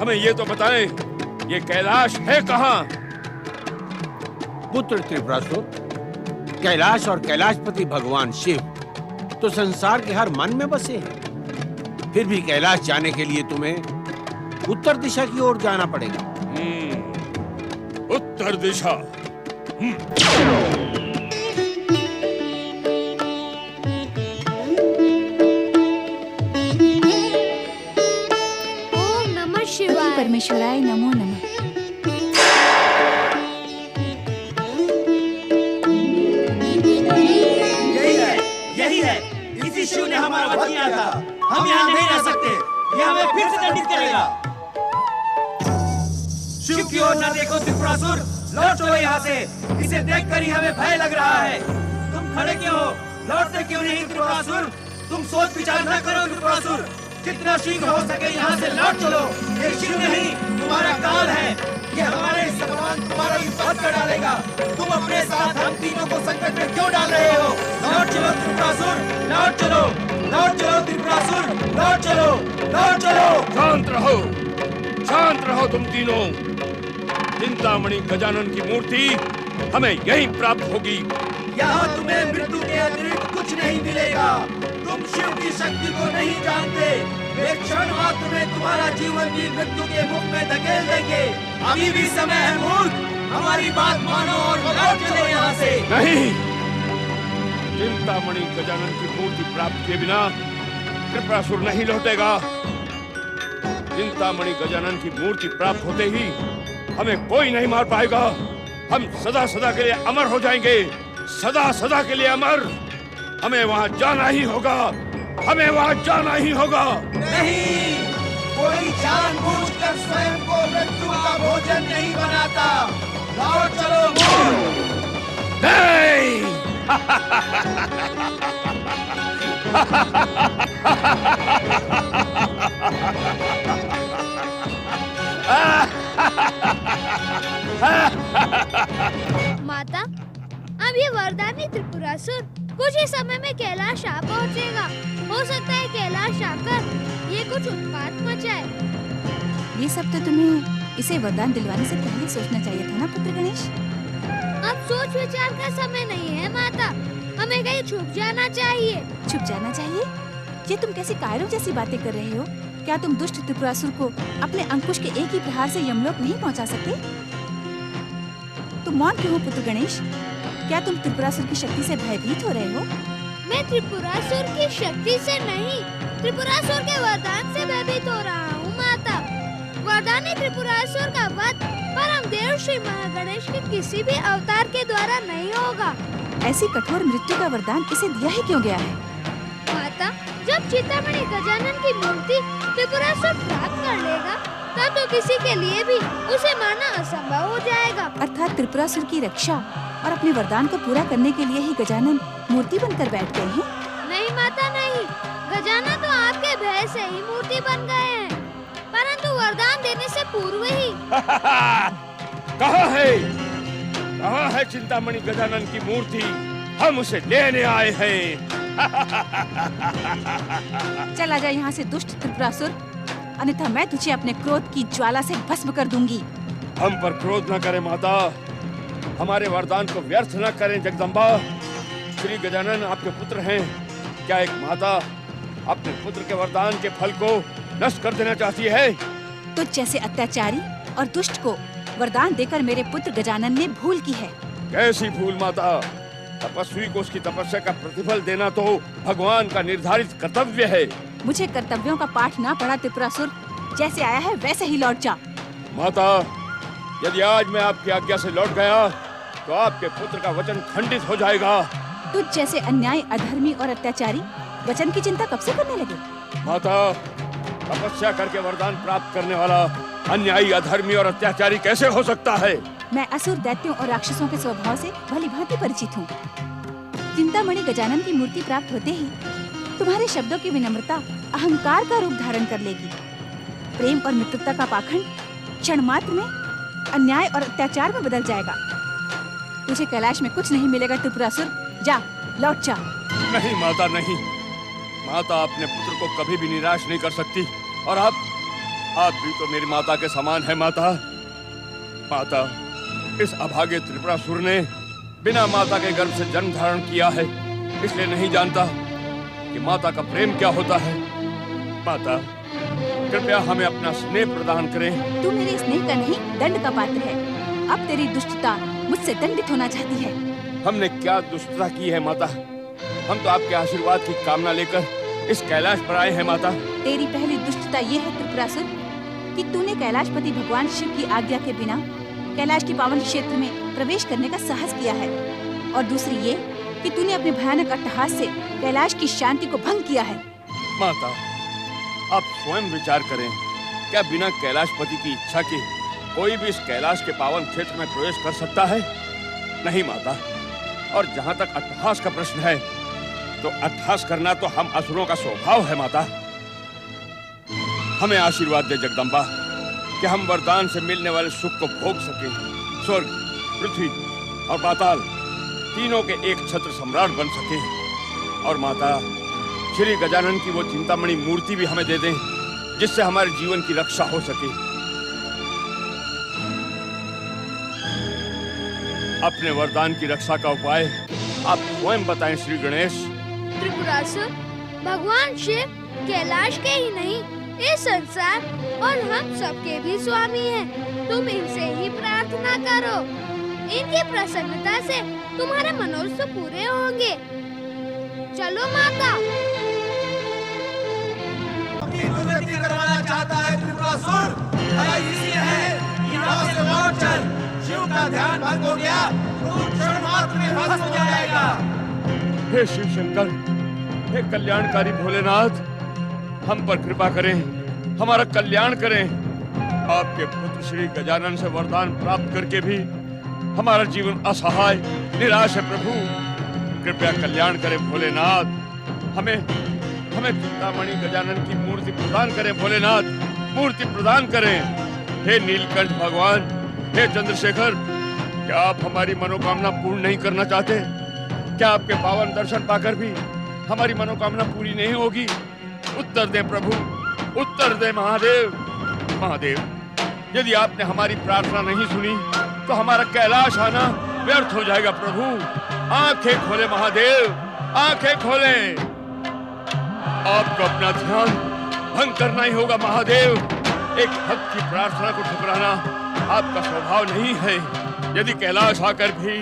हमें ये तो बताएं, ये कैलाश है कहाँ? पुत्र त्रिपुरासुर, कैलाश और कैलाशपति भगवान शिव तो संसार के हर मन में बसे हैं। फिर भी कैलाश जाने के लिए तुम्हें उत्तर दिशा की ओर जाना पड़ेगा। उत्तर दिशा। ओम नमः शिवाय। परमेश्वराय नमो नमः। यही है, इसी शिव ने हमारा वध किया था। हम यहाँ नहीं रह सकते, ये हमें फिर से दंडित करेगा। शिव की ओर न देखो त्रिपुरासुर, लौट चलो यहाँ से। इसे देखकर ही हमें भय लग रहा है। तुम खड़े क्यों हो? लौटते क्यों नहीं त्रिपुरासुर? तुम सोच विचार न करो त्रिपुरासुर, जितना शीघ्र हो सके यहाँ से लौट चलो। ये शिव नहीं, तुम्हारा काल है। ये हमारे भगवान तुम्हारा वध कर डालेगा। तुम अपने साथ हम तीनों को संकट में क्यों डाल रहे हो? लौट चलो त्रिपुरासुर, लौट चलो, लौट चलो त्रिपुरासुर, लौट चलो, लौट चलो। शांत रहो तुम तीनों। चिंतामणि गजानन की मूर्ति हमें यहीं प्राप्त होगी। यहाँ तुम्हें मृत्यु के अतिरिक्त कुछ नहीं मिलेगा। तुम शिव की शक्ति को नहीं जानते। एक क्षण मात्र में तुम्हारा जीवन भी मृत्यु के मुख में धकेल देंगे। अभी भी समय है मूर्ख, हमारी बात मानो और लौट चलो यहाँ से। नहीं, चिंतामणि गजानन की मूर्ति प्राप्त किए बिना त्रिपुरासुर नहीं लौटेगा। चिंतामणि गजानन की मूर्ति प्राप्त होते ही हमें कोई नहीं मार पाएगा। हम सदा सदा के लिए अमर हो जाएंगे, सदा सदा के लिए अमर। हमें वहाँ जाना ही होगा, हमें वहाँ जाना ही होगा। नहीं, कोई जानबूझकर स्वयं को मृत्यु का भोजन नहीं बनाता। लौट चलो मूर्ख। नहीं। माता, अब ये वरदानी त्रिपुरासुर कुछ ही समय में कैलाश आ पहुँचेगा। हो सकता है कैलाश आकर ये कुछ उत्पात मचाए। ये सब तो तुम्हें इसे वरदान दिलवाने से पहले सोचना चाहिए था ना पुत्र गणेश। अब सोच विचार का समय नहीं है माता, हमें कहीं छुप जाना चाहिए। छुप जाना चाहिए? ये तुम कैसी कायरों जैसी बातें कर रहे हो? क्या तुम दुष्ट त्रिपुरासुर को अपने अंकुश के एक ही प्रहार से यमलोक नहीं पहुंचा सकते? तुम मौन क्यों हो पुत्र गणेश? क्या तुम त्रिपुरासुर की शक्ति से भयभीत हो रहे हो? मैं त्रिपुरासुर की शक्ति से नहीं, त्रिपुरासुर के वरदान से भयभीत हो रहा हूँ माता। वरदानी त्रिपुरासुर का वध परम देव श्री महागणेश के किसी भी अवतार के द्वारा नहीं होगा। ऐसी कठोर मृत्यु का वरदान इसे दिया ही क्यों गया है? माता, जब चिंतामणि गजानन की मूर्ति त्रिपुरासुर प्राप्त कर लेगा तब तो किसी के लिए भी उसे मारना असंभव हो जाएगा। अर्थात त्रिपुरासुर की रक्षा और अपने वरदान को पूरा करने के लिए ही गजानन मूर्ति बनकर बैठ गए हैं? नहीं माता नहीं, गजानन तो आपके भय से ही मूर्ति बन गए हैं, परंतु वरदान देने से पूर्व ही। कहाँ है चिंतामणि गजानन की मूर्ति? हम उसे लेने आए हैं। चला जा यहाँ से दुष्ट त्रिपुरासुर, अन्यथा मैं तुझे अपने क्रोध की ज्वाला से भस्म कर दूंगी। हम पर क्रोध न करें माता, हमारे वरदान को व्यर्थ न करें जगदम्बा। श्री गजानन आपके पुत्र हैं, क्या एक माता अपने पुत्र के वरदान के फल को नष्ट कर देना चाहती है? तुझ जैसे अत्याचारी और दुष्ट को वरदान देकर मेरे पुत्र गजानन ने भूल की है। कैसी भूल माता? तपस्वी को उसकी तपस्या का प्रतिफल देना तो भगवान का निर्धारित कर्तव्य है। मुझे कर्तव्यों का पाठ ना पढ़ा त्रिपुरासुर, जैसे आया है वैसे ही लौट जा। माता, यदि आज मैं आपकी आज्ञा से लौट गया तो आपके पुत्र का वचन खंडित हो जाएगा। तुझ जैसे अन्याय, अधर्मी और अत्याचारी वचन की चिंता कब से करने लगे? माता, तपस्या करके वरदान प्राप्त करने वाला अन्यायी, अधर्मी और अत्याचारी कैसे हो सकता है? मैं असुर, दैत्यों और राक्षसों के स्वभाव से भलीभांति परिचित हूँ। चिंतामणि गजानन की मूर्ति प्राप्त होते ही तुम्हारे शब्दों की विनम्रता अहंकार का रूप धारण कर लेगी। प्रेम और मित्रता का पाखंड क्षण मात्र में अन्याय और अत्याचार में बदल जाएगा। तुझे कैलाश में कुछ नहीं मिलेगा त्रिपुरासुर, जा लौट जा। नहीं माता नहीं, माता अपने पुत्र को कभी भी निराश नहीं कर सकती, और आप भी तो मेरी माता के समान है माता। माता, इस अभागे त्रिपुरासुर ने बिना माता के गर्भ से जन्म धारण किया है, इसलिए नहीं जानता कि माता का प्रेम क्या होता है। माता, कृपया हमें अपना स्नेह प्रदान करें। तू मेरे स्नेह का नहीं, दंड का पात्र है। अब तेरी दुष्टता मुझसे दंडित होना चाहती है। हमने क्या दुष्टता की है माता? हम तो आपके आशीर्वाद की कामना लेकर इस कैलाश पर आए हैं माता। तेरी पहली दुष्टता ये है त्रिपुरासुर कि तूने कैलाशपति भगवान शिव की आज्ञा के बिना कैलाश के पावन क्षेत्र में प्रवेश करने का साहस किया है, और दूसरी ये कि तूने अपने भयानक अट्टहास से कैलाश की शांति को भंग किया है। माता, आप स्वयं विचार करें, क्या बिना कैलाशपति की इच्छा के कोई भी इस कैलाश के पावन क्षेत्र में प्रवेश कर सकता है? नहीं माता। और जहाँ तक अट्टहास का प्रश्न है, तो अट्टहास करना तो हम असुरों का स्वभाव है माता। हमें आशीर्वाद दे जगदम्बा कि हम वरदान से मिलने वाले सुख को भोग सकें। स्वर्ग, पृथ्वी और पाताल तीनों के एक छत्र सम्राट बन सकें। और माता, श्री गजानन की वो चिंतामणि मूर्ति भी हमें दे दें, जिससे हमारे जीवन की रक्षा हो सके। अपने वरदान की रक्षा का उपाय आप स्वयं बताएं श्री गणेश। त्रिपुरासुर, भगवान शिव कैलाश के ही नहीं, इस संसार और हम सबके भी स्वामी हैं। तुम इनसे ही प्रार्थना करो, इनकी प्रसन्नता से तुम्हारे मनोरथ पूरे होंगे। चलो माता। करवाना चाहता है त्रिपुरासुर, इसी है, यहाँ से लौट चल। शिव का ध्यान भंग हो गया तो क्षण मात्र में भस्म हो जाएगा। हे शिव शंकर, हे कल्याणकारी भोलेनाथ, हम पर कृपा करें, हमारा कल्याण करें। आपके पुत्र श्री गजानन से वरदान प्राप्त करके भी हमारा जीवन असहाय, निराश है प्रभु। कृपया कल्याण करें भोलेनाथ। हमें चिंतामणि गजानन की मूर्ति प्रदान करें भोलेनाथ, मूर्ति प्रदान करें। हे नीलकंठ भगवान, हे चंद्रशेखर, क्या आप हमारी मनोकामना पूर्ण नहीं करना चाहते? क्या आपके पावन दर्शन पाकर भी हमारी मनोकामना पूरी नहीं होगी? उत्तर दे प्रभु, उत्तर दे महादेव। महादेव, यदि आपने हमारी प्रार्थना नहीं सुनी तो हमारा कैलाश आना व्यर्थ हो जाएगा। प्रभु, आंखें खोले महादेव, आंखें खोले। आपको अपना ध्यान भंग करना ही होगा महादेव। एक भक्त की प्रार्थना को ठुकराना आपका स्वभाव नहीं है। यदि कैलाश आकर भी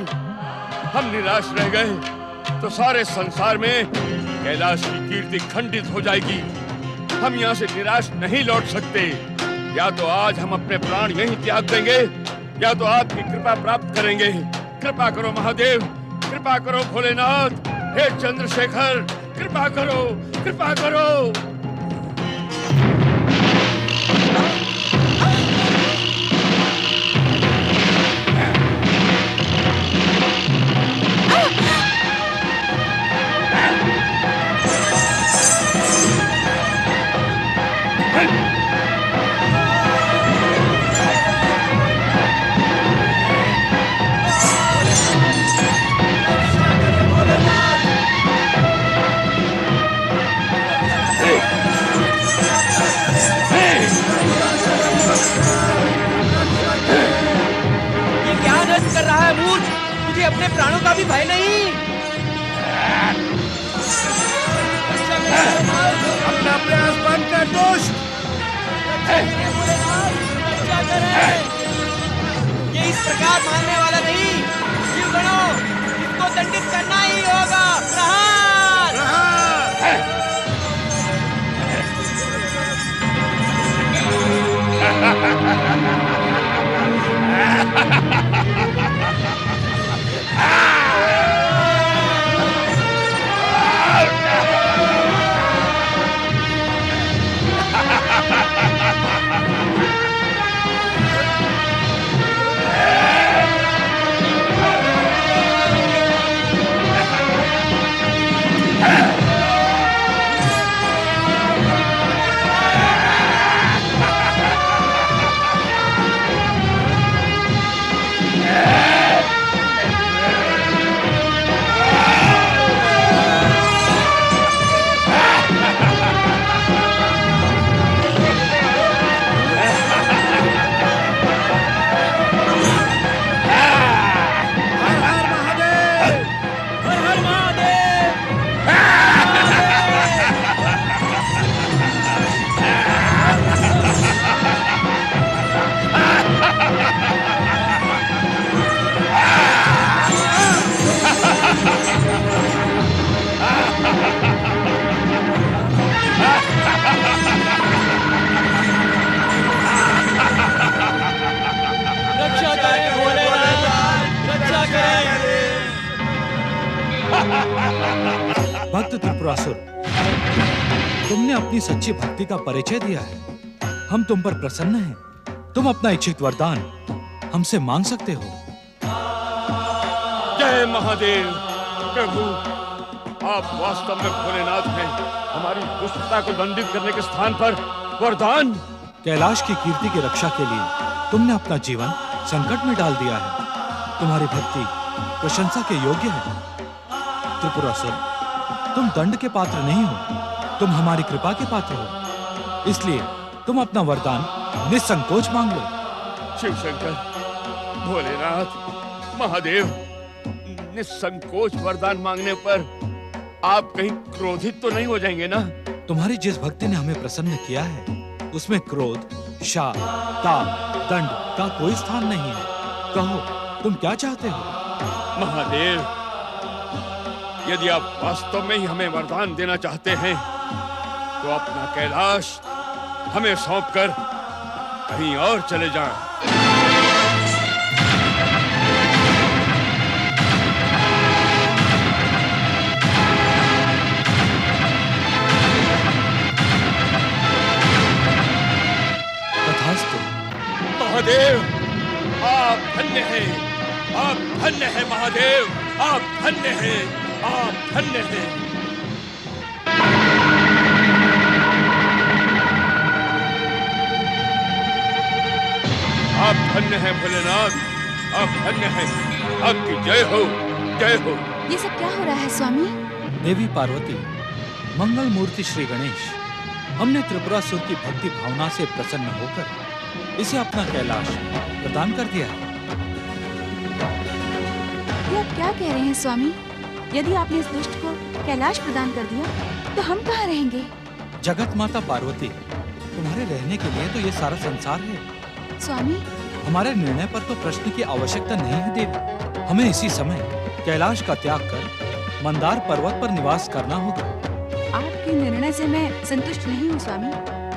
हम निराश रह गए तो सारे संसार में कैलाश की कीर्ति खंडित हो जाएगी। हम यहाँ से निराश नहीं लौट सकते। या तो आज हम अपने प्राण यहीं त्याग देंगे या तो आपकी कृपा प्राप्त करेंगे। कृपा करो महादेव, कृपा करो भोलेनाथ। हे चंद्रशेखर, कृपा करो, कृपा करो। अपने प्राणों का भी भय नहीं। अपना प्रयास बंद कर दुष्ट। ये इस प्रकार मानने वाला नहीं। शिव गणों, इसको दंडित करना ही होगा। प्रहार! भक्त त्रिपुरासुर, तुमने अपनी सच्ची भक्ति का परिचय दिया है। हम तुम पर प्रसन्न हैं। तुम अपना इच्छित वरदान हमसे मांग सकते हो। जय महादेव। प्रभु, आप वास्तव में भोलेनाथ हैं। हमारी दुष्टता को दंडित करने के स्थान पर वरदान। कैलाश की कीर्ति की रक्षा के लिए तुमने अपना जीवन संकट में डाल दिया है। तुम्हारी भक्ति प्रशंसा के योग्य है। त्रिपुरासुर, तुम दंड के पात्र नहीं हो, तुम हमारी कृपा के पात्र हो। इसलिए तुम अपना वरदान निसंकोच मांग लो। शिव शंकर, भोलेनाथ, महादेव, निसंकोच वरदान मांगने पर आप कहीं क्रोधित तो नहीं हो जाएंगे ना? तुम्हारी जिस भक्ति ने हमें प्रसन्न किया है उसमें क्रोध, शाप, ताप, दंड का कोई स्थान नहीं है। कहो, तुम क्या चाहते हो? महादेव, यदि आप वास्तव में ही हमें वरदान देना चाहते हैं तो अपना कैलाश हमें सौंपकर कहीं और चले जाएं। तथास्तु। महादेव, आप धन्य हैं, आप धन्य हैं महादेव, आप धन्य हैं, आप धन्य हैं। आप धन्य हैं भोलेनाथ, आप धन्य हैं। आपकी जय हो, जय हो। ये सब क्या हो रहा है स्वामी? देवी पार्वती, मंगल मूर्ति श्री गणेश, हमने त्रिपुरासुर की भक्ति भावना से प्रसन्न होकर इसे अपना कैलाश प्रदान कर दिया है। ये आप क्या कह रहे हैं स्वामी? यदि आपने इस दुष्ट को कैलाश प्रदान कर दिया तो हम कहाँ रहेंगे? जगत माता पार्वती, तुम्हारे रहने के लिए तो ये सारा संसार है। स्वामी, हमारे निर्णय पर तो प्रश्न की आवश्यकता नहीं है देवी। हमें इसी समय कैलाश का त्याग कर मंदार पर्वत पर निवास करना होगा। आपके निर्णय से मैं संतुष्ट नहीं हूँ स्वामी।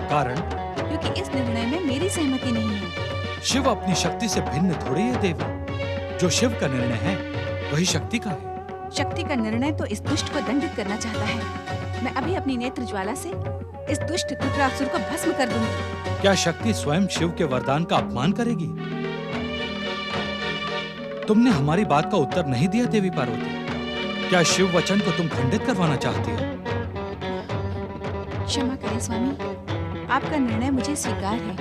कारण? क्योंकि इस निर्णय में मेरी सहमति नहीं है। शिव अपनी शक्ति से भिन्न थोड़ी है देवी। जो शिव का निर्णय है वही शक्ति का है। शक्ति का निर्णय तो इस दुष्ट को दंडित करना चाहता है। मैं अभी अपनी नेत्र ज्वाला से इस दुष्ट त्रिपुरासुर को भस्म कर दूंगी। क्या शक्ति स्वयं शिव के वरदान का अपमान करेगी? तुमने हमारी बात का उत्तर नहीं दिया देवी पार्वती। क्या शिव वचन को तुम खंडित करवाना चाहती हो? क्षमा करें स्वामी, आपका निर्णय मुझे स्वीकार है।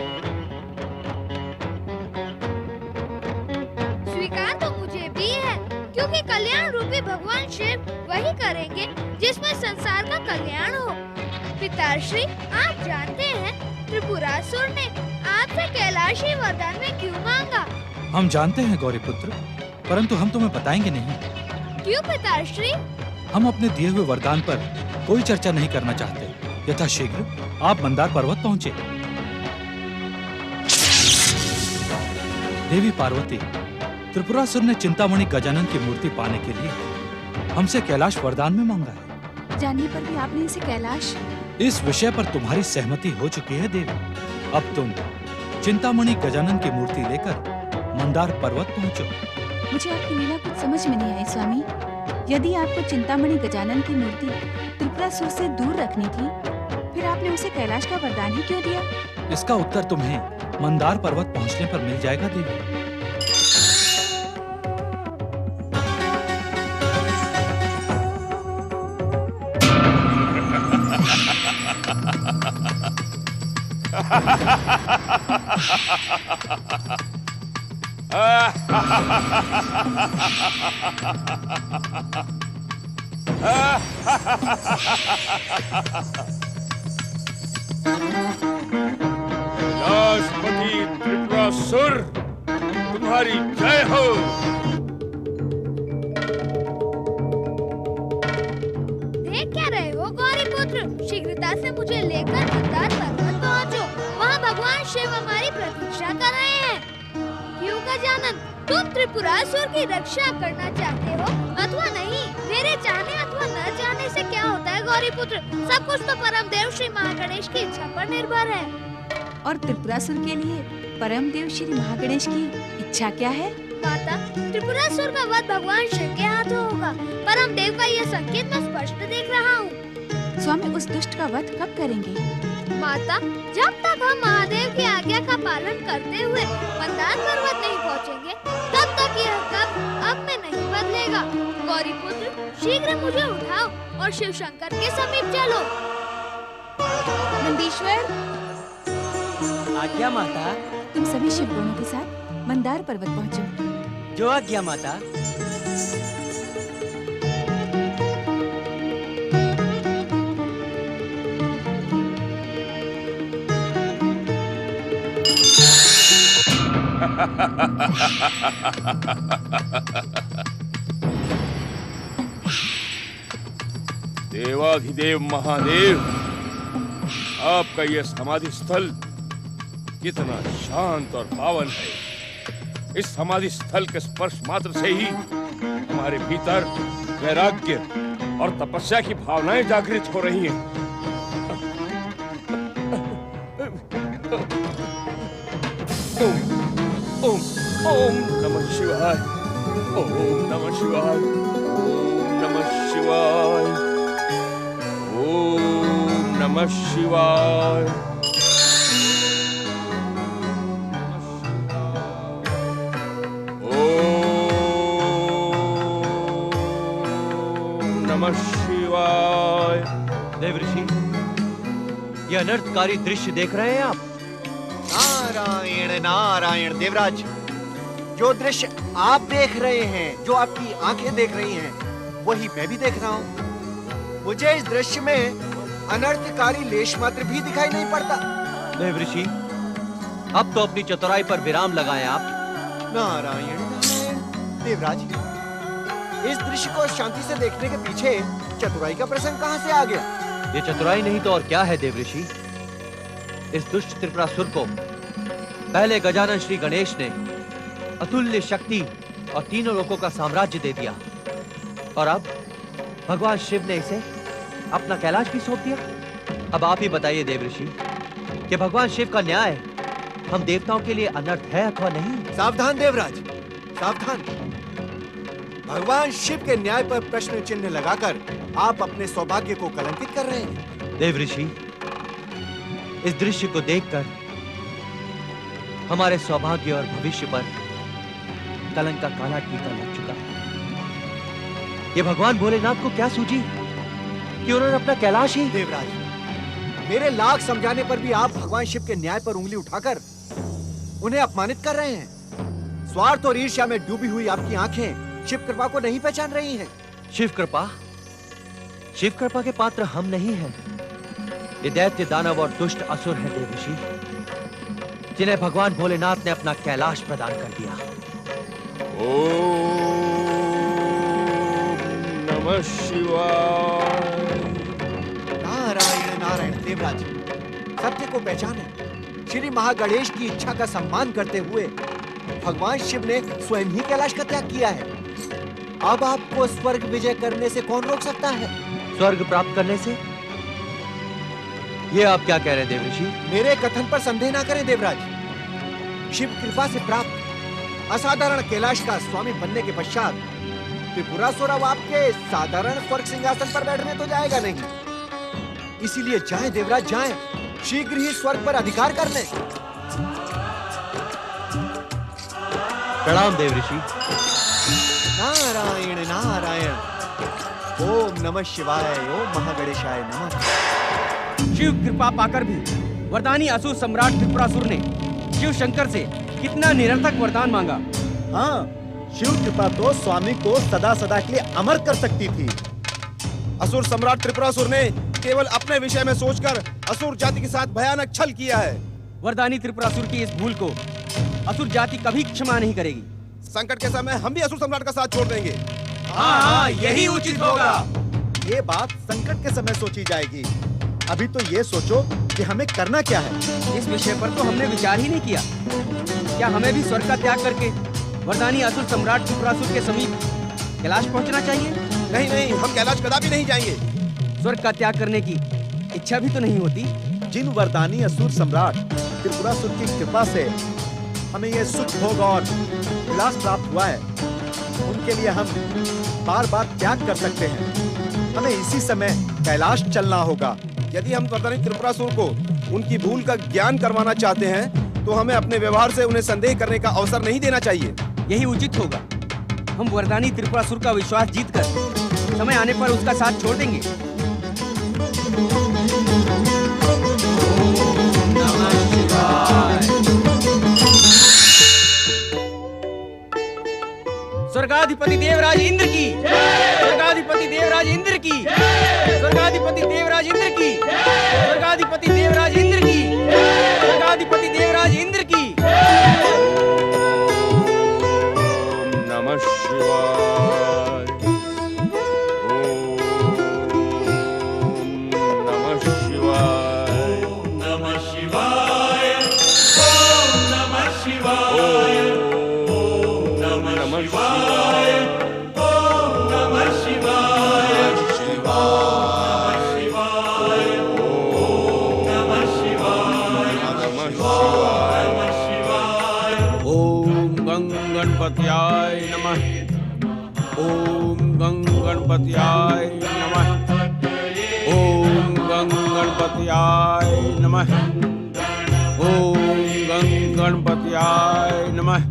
स्वीकार तो मुझे भी है, क्योंकि कल्याण रूपी भगवान शिव वही करेंगे जिसमें संसार का कल्याण हो। पिताश्री, आप जानते हैं त्रिपुरासुर ने आपसे कैलाशी वरदान में क्यों मांगा? हम जानते हैं गौरी पुत्र, परंतु हम तुम्हें बताएंगे नहीं। क्यों पिताश्री? हम अपने दिए हुए वरदान पर कोई चर्चा नहीं करना चाहते। यथाशीघ्र आप मंदार पर्वत पहुँचे। देवी पार्वती, त्रिपुरासुर ने चिंतामणि गजानन की मूर्ति पाने के लिए हमसे कैलाश वरदान में मांगा है। जानने पर भी आपने इसे कैलाश? इस विषय पर तुम्हारी सहमति हो चुकी है देवी। अब तुम चिंतामणि गजानन की मूर्ति लेकर मंदार पर्वत पहुंचो। मुझे आपकी लीला कुछ समझ में नहीं आई स्वामी। यदि आपको चिंतामणि गजानन की मूर्ति त्रिपुरासुर से दूर रखनी थी, फिर आपने उसे कैलाश का वरदान ही क्यों दिया? इसका उत्तर तुम्हें मंदार पर्वत पहुंचने पर मिल जाएगा देवी। कैलाशपति त्रिपुरासुर, तुम्हारी जय हो। देख क्या रहे हो गौरी पुत्र? शीघ्रता से मुझे लेकर मंदार पर्वत पहुँचो। वहाँ भगवान शिव हमारी प्रतीक्षा कर रहे हैं। क्यों गजानन, तुम त्रिपुरासुर की रक्षा करना चाहते हो अथवा नहीं? मेरे चाहने अथवा न चाहने से क्या होता है गौरी पुत्र? सब कुछ तो परम देव श्री महागणेश की इच्छा पर निर्भर है। और त्रिपुरासुर के लिए परम देव श्री महागणेश की इच्छा क्या है? माता, त्रिपुरासुर का वध भगवान शिव के हाथों होगा। परम देव का यह संकेत मैं स्पष्ट देख रहा हूँ। स्वामी, उस दुष्ट का वध कब करेंगे? माता, जब तक हम महादेव की आज्ञा का पालन करते हुए मंदार पर्वत नहीं पहुँचेंगे, तब तक यह कब अब में नहीं बदलेगा। गौरी पुत्र, शीघ्र मुझे उठाओ और शिव शंकर के समीप चलो। नंदीश्वर, आज्ञा माता। तुम सभी शिव गणों के साथ मंदार पर्वत पहुँचो। जो आज्ञा माता। देवाधिदेव महादेव, आपका यह समाधि स्थल कितना शांत और पावन है। इस समाधि स्थल के स्पर्श मात्र से ही हमारे भीतर वैराग्य और तपस्या की भावनाएं जागृत हो रही हैं। ओम ओम नमः शिवाय, ओम नमः शिवाय, ओम नमः शिवाय, ओम नमः शिवाय। ओम नमः शिवाय। देव ऋषि, ये अनर्थकारी दृश्य देख रहे हैं आप? नारायण नारायण देवराज, जो दृश्य आप देख रहे हैं, जो आपकी आंखें देख रही हैं, वही मैं भी देख रहा हूँ। मुझे इस दृश्य में अनर्थकारी लेश मात्र भी दिखाई नहीं पड़ता। देवऋषि, अब तो अपनी चतुराई पर विराम लगाएं आप। नारायण नारायण। देवराज, इस दृश्य को शांति से देखने के पीछे चतुराई का प्रसंग कहाँ से आ गया? ये चतुराई नहीं तो और क्या है देवऋषि? इस दुष्ट त्रिपुरासुर को पहले गजानन श्री गणेश ने अतुल्य शक्ति और तीनों लोकों का साम्राज्य दे दिया, और अब भगवान शिव ने इसे अपना कैलाश भी सौंप दिया। अब आप ही बताइए देवऋषि कि भगवान शिव का न्याय हम देवताओं के लिए अनर्थ है अथवा नहीं? सावधान देवराज, सावधान। भगवान शिव के न्याय पर प्रश्न चिन्ह लगाकर आप अपने सौभाग्य को कलंकित कर रहे हैं। देवऋषि, इस दृश्य को देखकर हमारे सौभाग्य और भविष्य पर कलंक का काला टीका लग चुका है। ये भगवान भोलेनाथ को क्या सूझी कि उन्होंने अपना कैलाश ही। देवराज, मेरे लाख समझाने पर भी आप भगवान शिव के न्याय पर उंगली उठाकर उन्हें अपमानित कर रहे हैं। स्वार्थ और ईर्ष्या में डूबी हुई आपकी आंखें शिव कृपा को नहीं पहचान रही हैं। शिव कृपा के पात्र हम नहीं हैं। ये दैत्य, दानव और दुष्ट असुर हैं देवऋषि, जिन्हें भगवान भोलेनाथ ने अपना कैलाश प्रदान कर दिया। ओम नमः शिवाय। नारायण नारायण। देवराज, सत्य को पहचाने। श्री महागणेश की इच्छा का सम्मान करते हुए भगवान शिव ने स्वयं ही कैलाश का त्याग किया है। अब आपको स्वर्ग विजय करने से कौन रोक सकता है? स्वर्ग प्राप्त करने से? ये आप क्या कह रहे हैं देवऋषि? मेरे कथन पर संदेह ना करें देवराज। शिव कृपा से प्राप्त असाधारण कैलाश का स्वामी बनने के पश्चात त्रिपुरासुर अब आपके साधारण स्वर्ग सिंहासन पर बैठने तो जाएगा नहीं। इसीलिए जाएं देवराज, जाएं, शीघ्र ही स्वर्ग पर अधिकार कर लें। प्रणाम देवऋषि। नारायण नारायण। ओम नमः शिवाय, ओम महागणेशाय नमः। शिव कृपा पाकर भी वरदानी असुर सम्राट त्रिपुरासुर ने शिव शंकर से कितना निरर्थक वरदान मांगा। हाँ, शिव कृपा तो स्वामी को सदा सदा के लिए अमर कर सकती थी। असुर सम्राट त्रिपुरासुर ने केवल अपने विषय में सोचकर असुर जाति के साथ भयानक छल किया है। वरदानी त्रिपुरासुर की इस भूल को असुर जाति कभी क्षमा नहीं करेगी। संकट के समय हम भी असुर सम्राट का साथ छोड़ देंगे। हाँ, यही उचित होगा। ये बात संकट के समय सोची जाएगी। अभी तो ये सोचो कि हमें करना क्या है। इस विषय पर तो हमने विचार ही नहीं किया। क्या हमें भी स्वर्ग का त्याग करके वरदानी असुर सम्राट त्रिपुरासुर के समीप कैलाश पहुंचना चाहिए? नहीं नहीं, हम कैलाश कदापि नहीं जाएंगे। स्वर्ग का त्याग करने की इच्छा भी तो नहीं होती। जिन वरदानी असुर सम्राट त्रिपुरासुर की कृपा से हमें ये सुख भोग और विलास प्राप्त हुआ है, उनके लिए हम बार बार त्याग कर सकते हैं। हमें इसी समय कैलाश चलना होगा। यदि हम वरदानी त्रिपुरासुर को उनकी भूल का ज्ञान करवाना चाहते हैं तो हमें अपने व्यवहार से उन्हें संदेह करने का अवसर नहीं देना चाहिए। यही उचित होगा। हम वरदानी त्रिपुरासुर का विश्वास जीतकर समय आने पर उसका साथ छोड़ देंगे। स्वर्गाधिपति देवराज इंद्र की, स्वर्गाधिपति देवराज इंद्र की, स्वर्गाधिपति देवराज इंद्र की, स्वर्गाधिपति देवराज इंद्र की, स्वर्गाधिपति देवराज इंद्र की। ओम नमः शिवाय। ओम नमः शिवाय। ओम नमः शिवाय। ओम नमः शिवाय। ओम नमः शिवाय। ओम नमः शिवाय। शिवाय शिवाय। ओम नमः शिवाय। नमः शिवाय। ओम गं गणपत्याय नमः। ओम गं गणपत्याय नमः। ओम गं गणपत्याय नमः। ओम गं गणपत्याय नमः।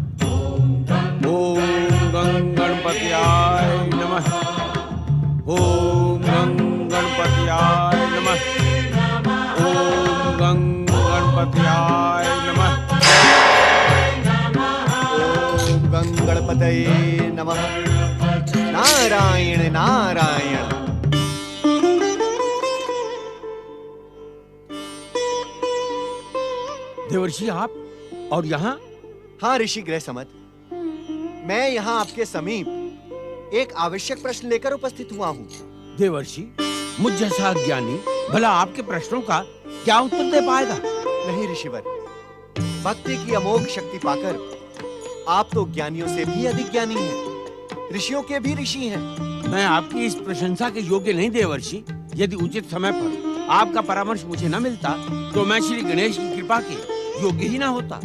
ओम गं गणपत्याय नमः। ओम गं गणपत्याय नमः। ओम गं गणपत्याय नमः। ओम गं गणाधिपतये नमः। नारायण नारायण। देवर्षि आप और यहाँ? हाँ ऋषि गृह समत, मैं यहाँ आपके समीप एक आवश्यक प्रश्न लेकर उपस्थित हुआ हूँ। देवर्षि, मुझ जैसा अज्ञानी भला आपके प्रश्नों का क्या उत्तर दे पाएगा? नहीं ऋषिवर, भक्ति की अमोघ शक्ति पाकर आप तो ज्ञानियों से भी अधिक ज्ञानी हैं, ऋषियों के भी ऋषि हैं। मैं आपकी इस प्रशंसा के योग्य नहीं देवर्षि। यदि उचित समय पर आपका परामर्श मुझे न मिलता तो मैं श्री गणेश की कृपा के योग्य ही ना होता।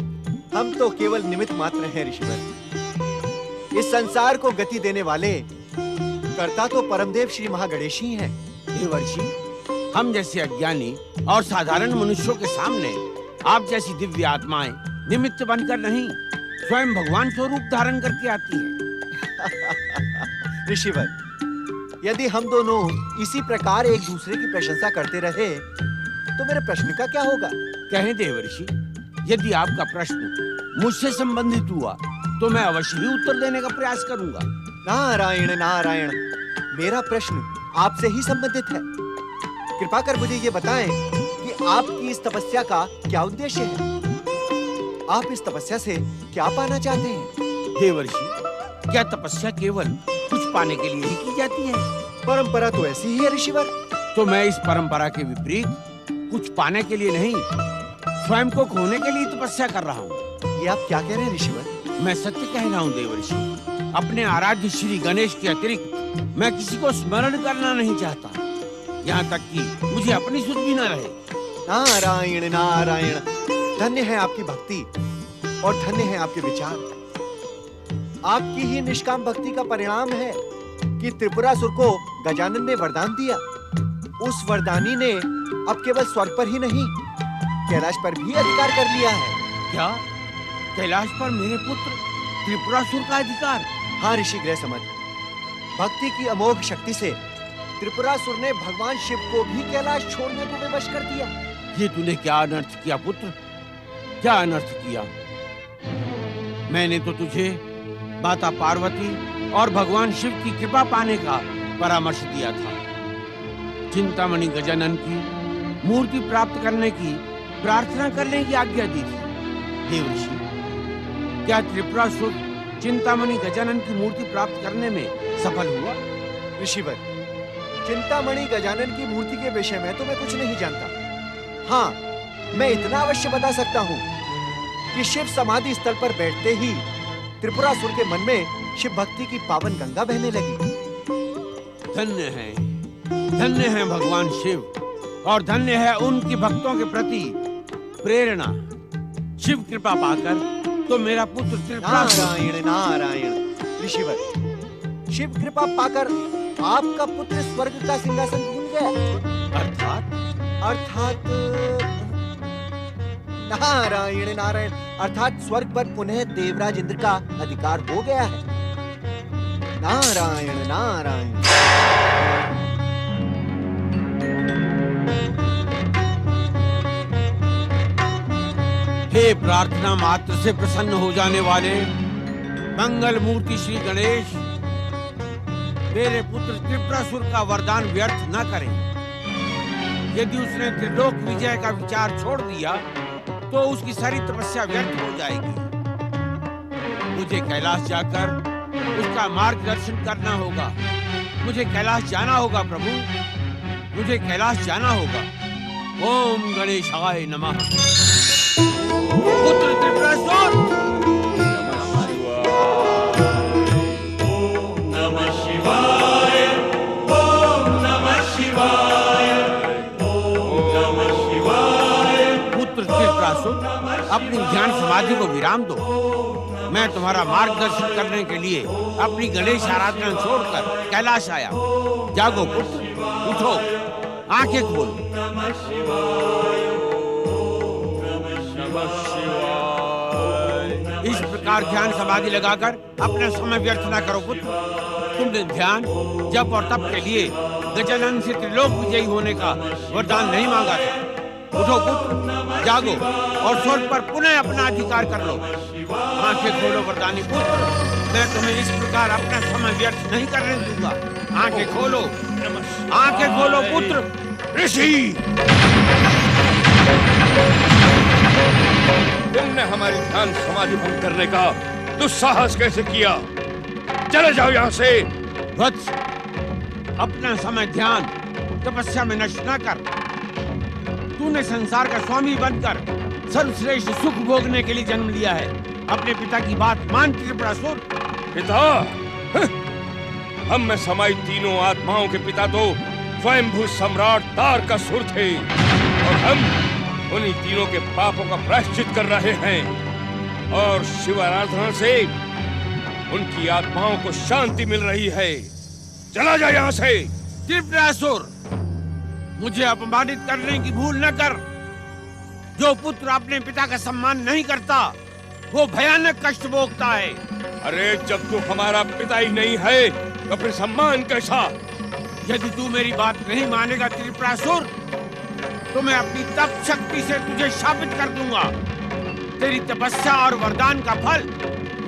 हम तो केवल निमित्त मात्र हैं ऋषिवर। इस संसार को गति देने वाले कर्ता तो परमदेव श्री महागणेश ही हैं। देवर्षि, हम जैसे अज्ञानी और साधारण मनुष्यों के सामने आप जैसी दिव्य आत्माएं निमित्त बनकर नहीं, स्वयं भगवान स्वरूप धारण करके आती है। ऋषिवर, यदि हम दोनों इसी प्रकार एक दूसरे की प्रशंसा करते रहे तो मेरे प्रश्न का क्या होगा? कहें देवर्षि, यदि आपका प्रश्न मुझसे संबंधित हुआ तो मैं अवश्य ही उत्तर देने का प्रयास करूंगा। नारायण नारायण, मेरा प्रश्न आपसे ही संबंधित है। कृपा कर मुझे ये बताएं कि आपकी इस तपस्या का क्या उद्देश्य है? आप इस तपस्या से क्या पाना चाहते हैं? देवर्षि, क्या तपस्या केवल कुछ पाने के लिए ही की जाती है? परंपरा तो ऐसी ही है ऋषिवर। तो मैं इस परंपरा के विपरीत कुछ पाने के लिए नहीं, स्वयं को खोने के लिए तपस्या कर रहा हूँ। ये आप क्या कह रहे हैं ऋषिवर? मैं सत्य कह रहा हूँ देवर्षि। अपने आराध्य श्री गणेश के अतिरिक्त मैं किसी को स्मरण करना नहीं चाहता, यहाँ तक कि मुझे अपनी सुध भी न रहे। नारायण नारायण, धन्य है आपकी भक्ति और धन्य है आपके विचार। आपकी ही निष्काम भक्ति का परिणाम है कि त्रिपुरासुर को गजानन ने वरदान दिया। उस वरदानी ने अब केवल स्वर्ग पर ही नहीं, कैलाश पर भी अधिकार कर लिया है। क्या कैलाश पर मेरे पुत्र त्रिपुरासुर का अधिकार? हाँ ऋषि गृह समत, भक्ति की अमोघ शक्ति से त्रिपुरासुर ने भगवान शिव को भी कैलाश छोड़ने को विवश कर दिया। ये तूने क्या अनर्थ किया पुत्र, क्या अनर्थ किया? मैंने तो तुझे माता पार्वती और भगवान शिव की कृपा पाने का परामर्श दिया था। चिंतामणि गजानन की मूर्ति प्राप्त करने की प्रार्थना करने की आज्ञा दी थी। देवर्षि, क्या त्रिपुरासुर चिंतामणि गजानन की मूर्ति प्राप्त करने में सफल हुआ? ऋषिवर, चिंतामणि गजानन की मूर्ति के विषय में तो मैं कुछ नहीं जानता। हाँ, मैं इतना अवश्य बता सकता हूँ कि शिव समाधि स्थल पर बैठते ही त्रिपुरासुर के मन में शिव भक्ति की पावन गंगा बहने लगी। धन्य है भगवान शिव और धन्य है उनकी भक्तों के प्रति प्रेरणा। शिव कृपा पाकर तो मेरा पुत्र नारायण नारायण। ऋषिवर, शिव कृपा पाकर आपका पुत्र स्वर्ग का सिंहासन भूल गया। अर्थात नारायण नारायण, अर्थात स्वर्ग पर पुनः देवराज इंद्र का अधिकार हो गया है। नारायण नारायण। हे प्रार्थना मात्र से प्रसन्न हो जाने वाले मंगल मूर्ति श्री गणेश, मेरे पुत्र त्रिपुरासुर का वरदान व्यर्थ न करें। यदि उसने त्रिलोक विजय का विचार छोड़ दिया तो उसकी सारी तपस्या व्यर्थ हो जाएगी। मुझे कैलाश जाकर उसका मार्गदर्शन करना होगा। मुझे कैलाश जाना होगा प्रभु, मुझे कैलाश जाना होगा। ओम गणेशाय नमः। पुत्र त्रिपुरासुर, अपनी ध्यान समाधि को विराम दो। मैं तुम्हारा मार्गदर्शन करने के लिए अपनी गणेश आराधना छोड़कर कैलाश आया। जागो पुत्र, उठो, आंखें खोलो। इस प्रकार ध्यान समाधि लगाकर अपना समय व्यर्थ न करो पुत्र। तुमने ध्यान, जप और तप के लिए गजानन से त्रिलोक विजयी होने का वरदान नहीं मांगा था। उठो पुत्र, जागो और स्वर्ग पर पुनः अपना अधिकार कर लो। आंखें खोलो वरदानी पुत्र, मैं तुम्हें इस प्रकार अपना समय व्यर्थ नहीं करने दूंगा। आंखें खोलो, आंखें खोलो पुत्र। ऋषि, तुमने हमारी ध्यान समाधि भंग करने का दुस्साहस कैसे किया? चले जाओ यहाँ से। वत्स, अपना समय ध्यान तपस्या में नष्ट न कर। तूने संसार का स्वामी बनकर सर्वश्रेष्ठ सुख भोगने के लिए जन्म लिया है। अपने पिता की बात मान त्रिपुरासुर। पिता? हम में समाई तीनों आत्माओं के पिता तो स्वयंभू सम्राट तारकासुर थे, और हम उन्हीं तीनों के पापों का प्रायश्चित कर रहे हैं, और शिव आराधना से उनकी आत्माओं को शांति मिल रही है। चला जा यहाँ से। त्रिपुरासुर, मुझे अपमानित करने की भूल न कर। जो पुत्र अपने पिता का सम्मान नहीं करता, वो भयानक कष्ट भोगता है। अरे जब तू हमारा पिता ही नहीं है, तो फिर सम्मान कैसा? यदि तू मेरी बात नहीं मानेगा त्रिपुरासुर, तो मैं अपनी तप शक्ति से तुझे शापित कर दूंगा। तेरी तपस्या और वरदान का फल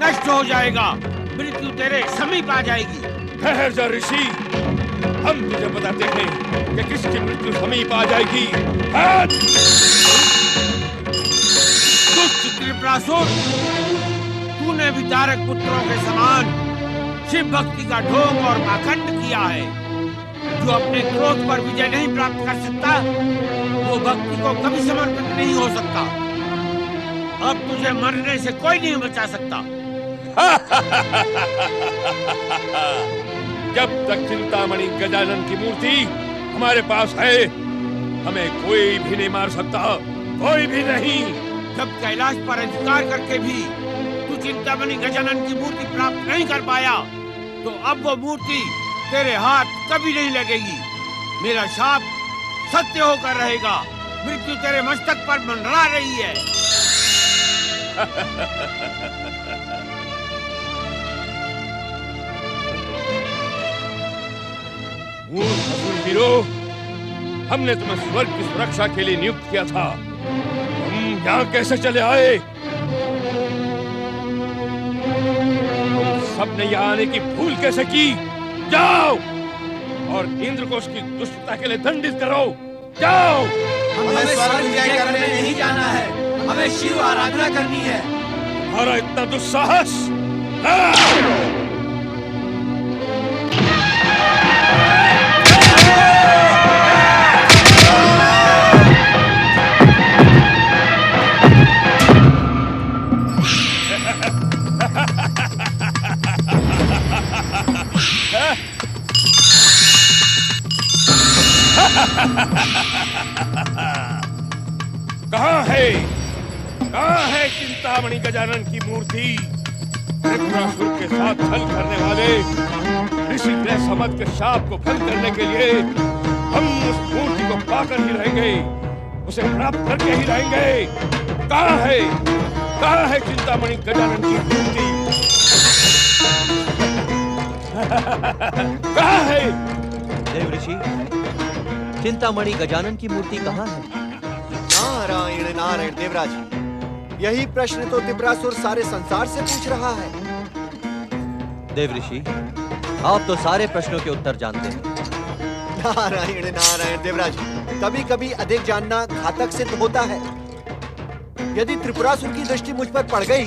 नष्ट हो जाएगा, मृत्यु तेरे समीप आ जाएगी। ठहर जा ऋषि, हम तुझे बताते हैं कि किसकी मृत्यु समीप आ जाएगी। दुष्ट त्रिपुरासुर, तूने भी तारक पुत्रों के समान शिव भक्ति का ढोंग और पाखंड किया है। जो अपने क्रोध पर विजय नहीं प्राप्त कर सकता, वो भक्ति को कभी समर्पित नहीं हो सकता। अब तुझे मरने से कोई नहीं बचा सकता। जब तक चिंतामणि गजानन की मूर्ति हमारे पास है, हमें कोई भी नहीं मार सकता, कोई भी नहीं। जब कैलाश पर अधिकार करके भी तू चिंतामणि गजानन की मूर्ति प्राप्त नहीं कर पाया, तो अब वो मूर्ति तेरे हाथ कभी नहीं लगेगी। मेरा शाप सत्य होकर रहेगा। मृत्यु तेरे मस्तक पर मंडरा रही है। वीरों, हमने तुम्हें स्वर्ग की सुरक्षा के लिए नियुक्त किया था। तुम यहाँ कैसे चले आए? तुम सबने यहाँ आने की भूल कैसे की? जाओ और इंद्र को उसकी दुष्टता के लिए दंडित करो। जाओ। हमें स्वर्ग विजय करने नहीं जाना है, हमें शिव आराधना करनी है। तुम्हारा इतना दुस्साहस? कहाँ है चिंतामणि गजानन की मूर्ति? त्रिपुरासुर के साथ छल करने वाले ऋषि ग्रह समझ के शाप को भंग करने के लिए हम उस मूर्ति को पाकर ही रहेंगे, उसे प्राप्त करके ही रहेंगे। कहाँ है चिंतामणि गजानन की मूर्ति? कहाँ है? देव ऋषि, चिंतामणि गजानन की मूर्ति कहाँ है? नारायण नारायण देवराज, यही प्रश्न तो त्रिपुरासुर सारे संसार से पूछ रहा है। देव ऋषि, आप तो सारे प्रश्नों के उत्तर जानते हैं। नारायण नारायण देवराज, कभी कभी अधिक जानना घातक सिद्ध होता है। यदि त्रिपुरासुर की दृष्टि मुझ पर पड़ गई,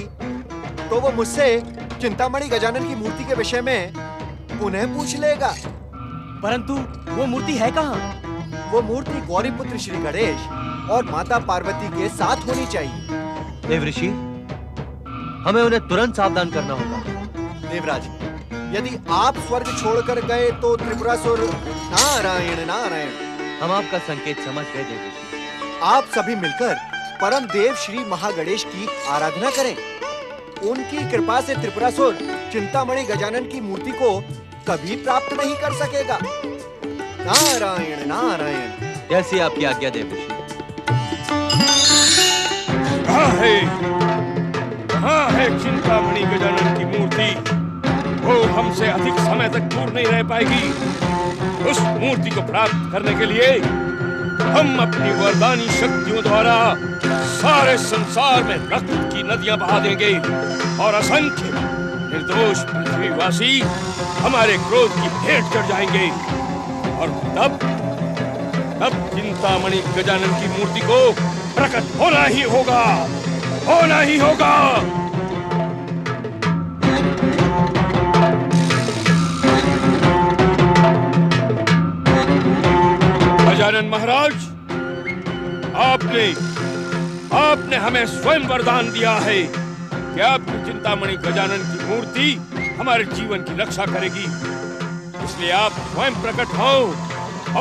तो वो मुझसे चिंतामणि गजानन की मूर्ति के विषय में पुनः पूछ लेगा। परंतु वो मूर्ति है कहाँ? वो मूर्ति गौरीपुत्र श्री गणेश और माता पार्वती के साथ होनी चाहिए। देव ऋषि, हमें उन्हें तुरंत सावधान करना होगा। देवराज, यदि आप स्वर्ग छोड़कर गए तो त्रिपुरासुर नारायण नारायण। हम आपका संकेत समझ गए देव ऋषि। आप सभी मिलकर परम देव श्री महागणेश की आराधना करें। उनकी कृपा से त्रिपुरासुर चिंतामणि गजानन की मूर्ति को कभी प्राप्त नहीं कर सकेगा। नारायण नारायण। जैसी आपकी आज्ञा देव ऋषि। कहाँ है चिंतामणि गजानन की मूर्ति? वो हमसे अधिक समय तक दूर नहीं रह पाएगी। उस मूर्ति को प्राप्त करने के लिए हम अपनी वरदानी शक्तियों द्वारा सारे संसार में रक्त की नदियां बहा देंगे और असंख्य निर्दोष पृथ्वीवासी हमारे क्रोध की भेंट चढ़ जाएंगे। और तब चिंतामणि गजानन की मूर्ति को प्रकट होना ही होगा, होना ही होगा। गजानन महाराज, आपने हमें स्वयं वरदान दिया है कि आपकी चिंतामणि गजानन की मूर्ति हमारे जीवन की रक्षा करेगी। इसलिए आप स्वयं प्रकट हो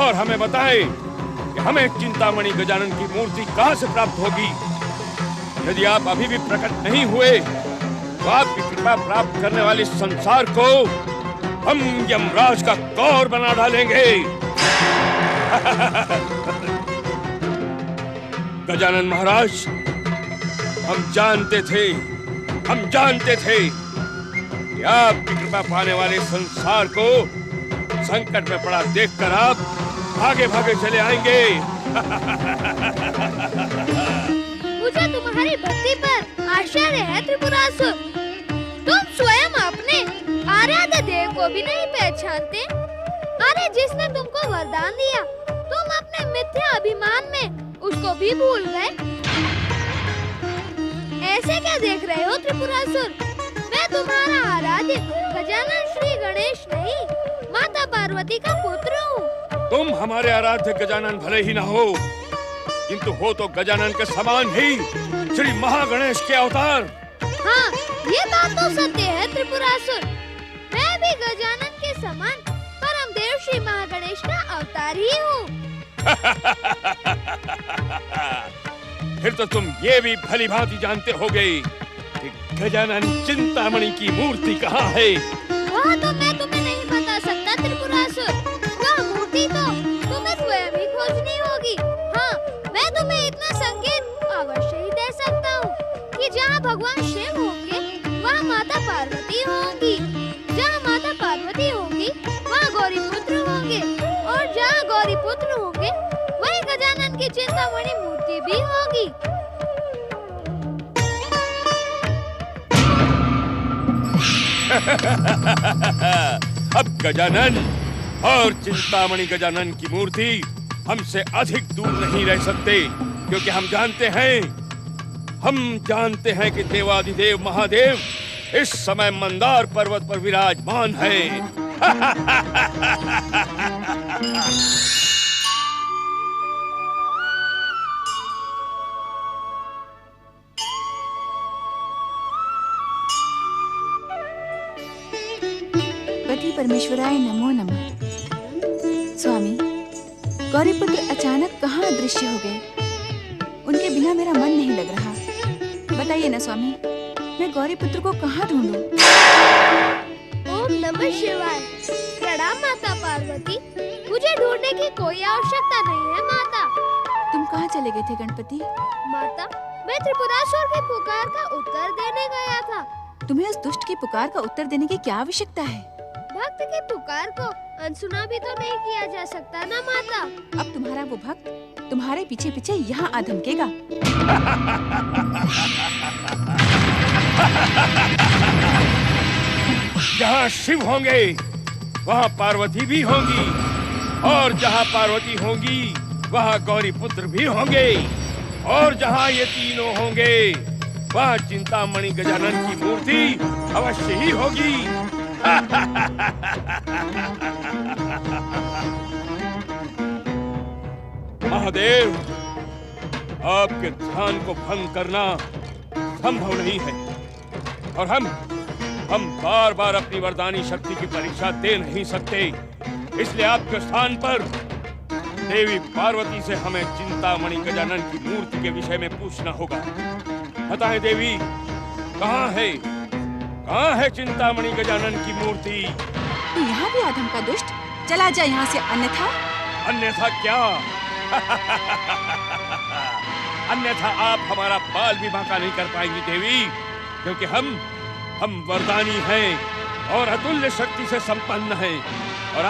और हमें बताएं कि हमें चिंतामणि गजानन की मूर्ति कहां से प्राप्त होगी। यदि आप अभी भी प्रकट नहीं हुए तो आपकी कृपा प्राप्त करने वाले संसार को हम यमराज का कौर बना डालेंगे। गजानन महाराज, हम जानते थे कि आपकी कृपा पाने वाले संसार को संकट में पड़ा देखकर आप भागे भागे चले आएंगे। मुझे तुम्हारी भक्ति पर आश्चर्य है त्रिपुरासुर। तुम स्वयं अपने आराध्य देव को भी नहीं पहचानते। अरे जिसने तुमको वरदान दिया, तुम अपने मिथ्या अभिमान में उसको भी भूल गए। ऐसे क्या देख रहे हो त्रिपुरासुर? मैं तुम्हारा आराध्य गजानन श्री गणेश नहीं, माता पार्वती का पुत्र हूँ। तुम हमारे आराध्य गजानन भले ही ना हो, किंतु हो तो गजानन के समान ही श्री महागणेश के अवतार। हाँ, ये बात तो सत्य है त्रिपुरासुर। मैं भी गजानन के समान परम देव श्री महागणेश का अवतार ही हूँ। फिर तो तुम ये भी भली भांति जानते होगे कि गजानन चिंतामणि की मूर्ति कहाँ है। वह तो मैं तुम्हें नहीं बता सकता त्रिपुरासुर। वह मूर्ति तो तुम्हें स्वयं ही खोजनी होगी। हाँ, मैं तुम्हें इतना संकेत अवश्य ही दे सकता हूँ कि जहाँ भगवान शिव होंगे वहाँ माता पार्वती होंगी, जहाँ माता पार्वती होंगी वहाँ गौरी पुत्र होंगे, और जहाँ गौरी पुत्र होंगे वहीं गजानन की चिंतामणि मूर्ति भी होगी। अब गजानन और चिंतामणि गजानन की मूर्ति हमसे अधिक दूर नहीं रह सकते, क्योंकि हम जानते हैं कि देवाधिदेव महादेव इस समय मंदार पर्वत पर विराजमान है। पति परमेश्वराय नमो नमः। स्वामी, गौरीपुत्र अचानक कहाँ अदृश्य हो गए? उनके बिना मेरा मन नहीं लग रहा। बताइए ना स्वामी, मैं गौरीपुत्र को कहाँ ढूंढूं? ओम नमः शिवाय। प्रणाम माता पार्वती। मुझे ढूंढने की कोई आवश्यकता नहीं है माता। तुम कहाँ चले गए थे गणपति? माता, मैं त्रिपुरासुर की पुकार का उत्तर देने गया था। तुम्हें उस दुष्ट की पुकार का उत्तर देने की क्या आवश्यकता है? भक्त की पुकार को अनसुना भी तो नहीं किया जा सकता ना माता। अब तुम्हारा वो भक्त तुम्हारे पीछे पीछे यहाँ आ धमकेगा। जहाँ शिव होंगे वहाँ पार्वती भी होंगी, और जहाँ पार्वती होंगी वहाँ गौरी पुत्र भी होंगे, और जहाँ ये तीनों होंगे वहाँ चिंतामणि गजानन की मूर्ति अवश्य ही होगी। महादेव, आपके ध्यान को भंग करना संभव नहीं है, और हम बार बार अपनी वरदानी शक्ति की परीक्षा दे नहीं सकते। इसलिए आपके स्थान पर देवी पार्वती से हमें चिंतामणि गजानन की मूर्ति के विषय में पूछना होगा। बताएं देवी, कहाँ है चिंतामणि गजानन की मूर्ति? तू यहाँ भी आधम का दुष्ट, चला जा यहाँ से, अन्यथा क्या? अन्यथा आप हमारा बाल भी बांका नहीं कर पाएंगी देवी, क्योंकि हम वरदानी हैं और अतुल्य शक्ति से संपन्न हैं, और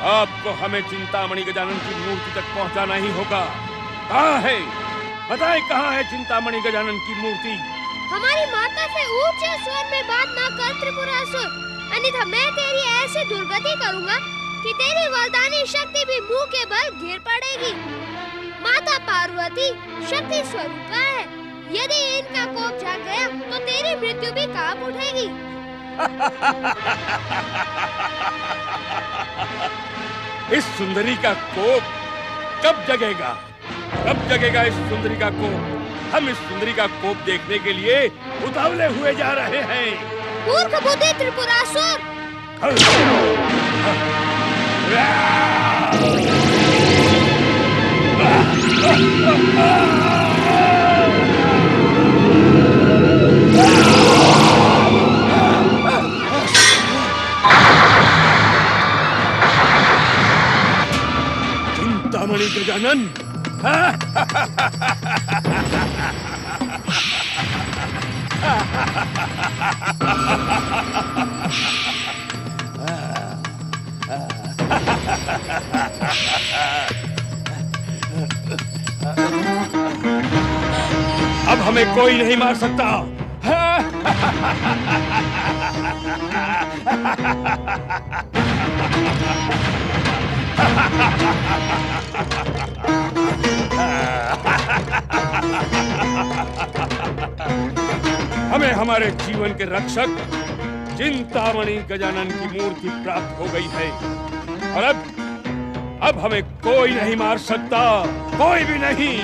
आपको हमें चिंतामणि गजानन की मूर्ति तक पहुंचाना ही होगा। कहाँ है? बताएं कहाँ है चिंतामणि गजानन की मूर्ति? हमारी माता से ऊंचे स्वर में बात ना कर त्रिपुरासुर, अन्यथा मैं तेरी ऐसी दुर्गति करूंगा कि तेरी वरदानी शक्ति भी मुंह के बल गिर पड़ेगी। माता पार्वती शक्ति स्वरूपा है, यदि इनका कोप जाग गया तो तेरी मृत्यु भी कांप उठेगी। इस सुंदरी का कोप कब जगेगा? कब जगेगा इस सुंदरी का कोप? हम इस सुंदरी का कोप देखने के लिए उतावले हुए जा रहे हैं। मूर्ख बुद्धि त्रिपुरासुर! चिंतामणि गजानन! अब हमें कोई नहीं मार सकता। हमें हमारे जीवन के रक्षक चिंतामणि गजानन की मूर्ति प्राप्त हो गई है और अब हमें कोई नहीं मार सकता, कोई भी नहीं।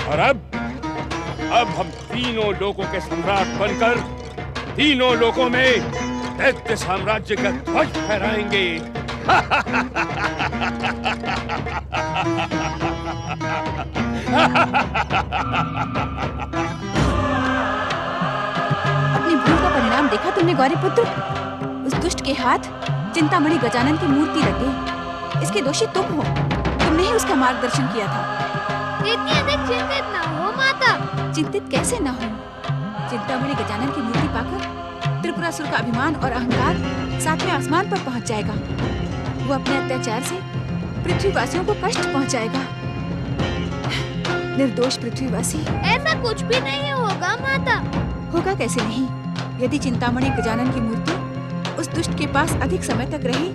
और अब हम तीनों लोकों के सम्राट बनकर तीनों लोकों में दैत्य साम्राज्य का ध्वज फहराएंगे। अपनी भूल का परिणाम देखा तुमने गौरीपुत्र? उस दुष्ट के हाथ चिंतामणि गजानन की मूर्ति लग गई। इसके दोषी तुम हो, तुमने ही उसका मार्गदर्शन किया था। इतनी अधिक चिंतित न हो माता। चिंतित कैसे न हो? चिंतामणि गजानन की मूर्ति पाकर त्रिपुरासुर का अभिमान और अहंकार सातवें आसमान पर पहुंच जाएगा। वो अपने अत्याचार से पृथ्वीवासियों को कष्ट पहुंचाएगा। निर्दोष पृथ्वीवासी। ऐसा कुछ भी नहीं होगा माता। होगा कैसे नहीं? यदि चिंतामणि गजानन की मूर्ति उस दुष्ट के पास अधिक समय तक रही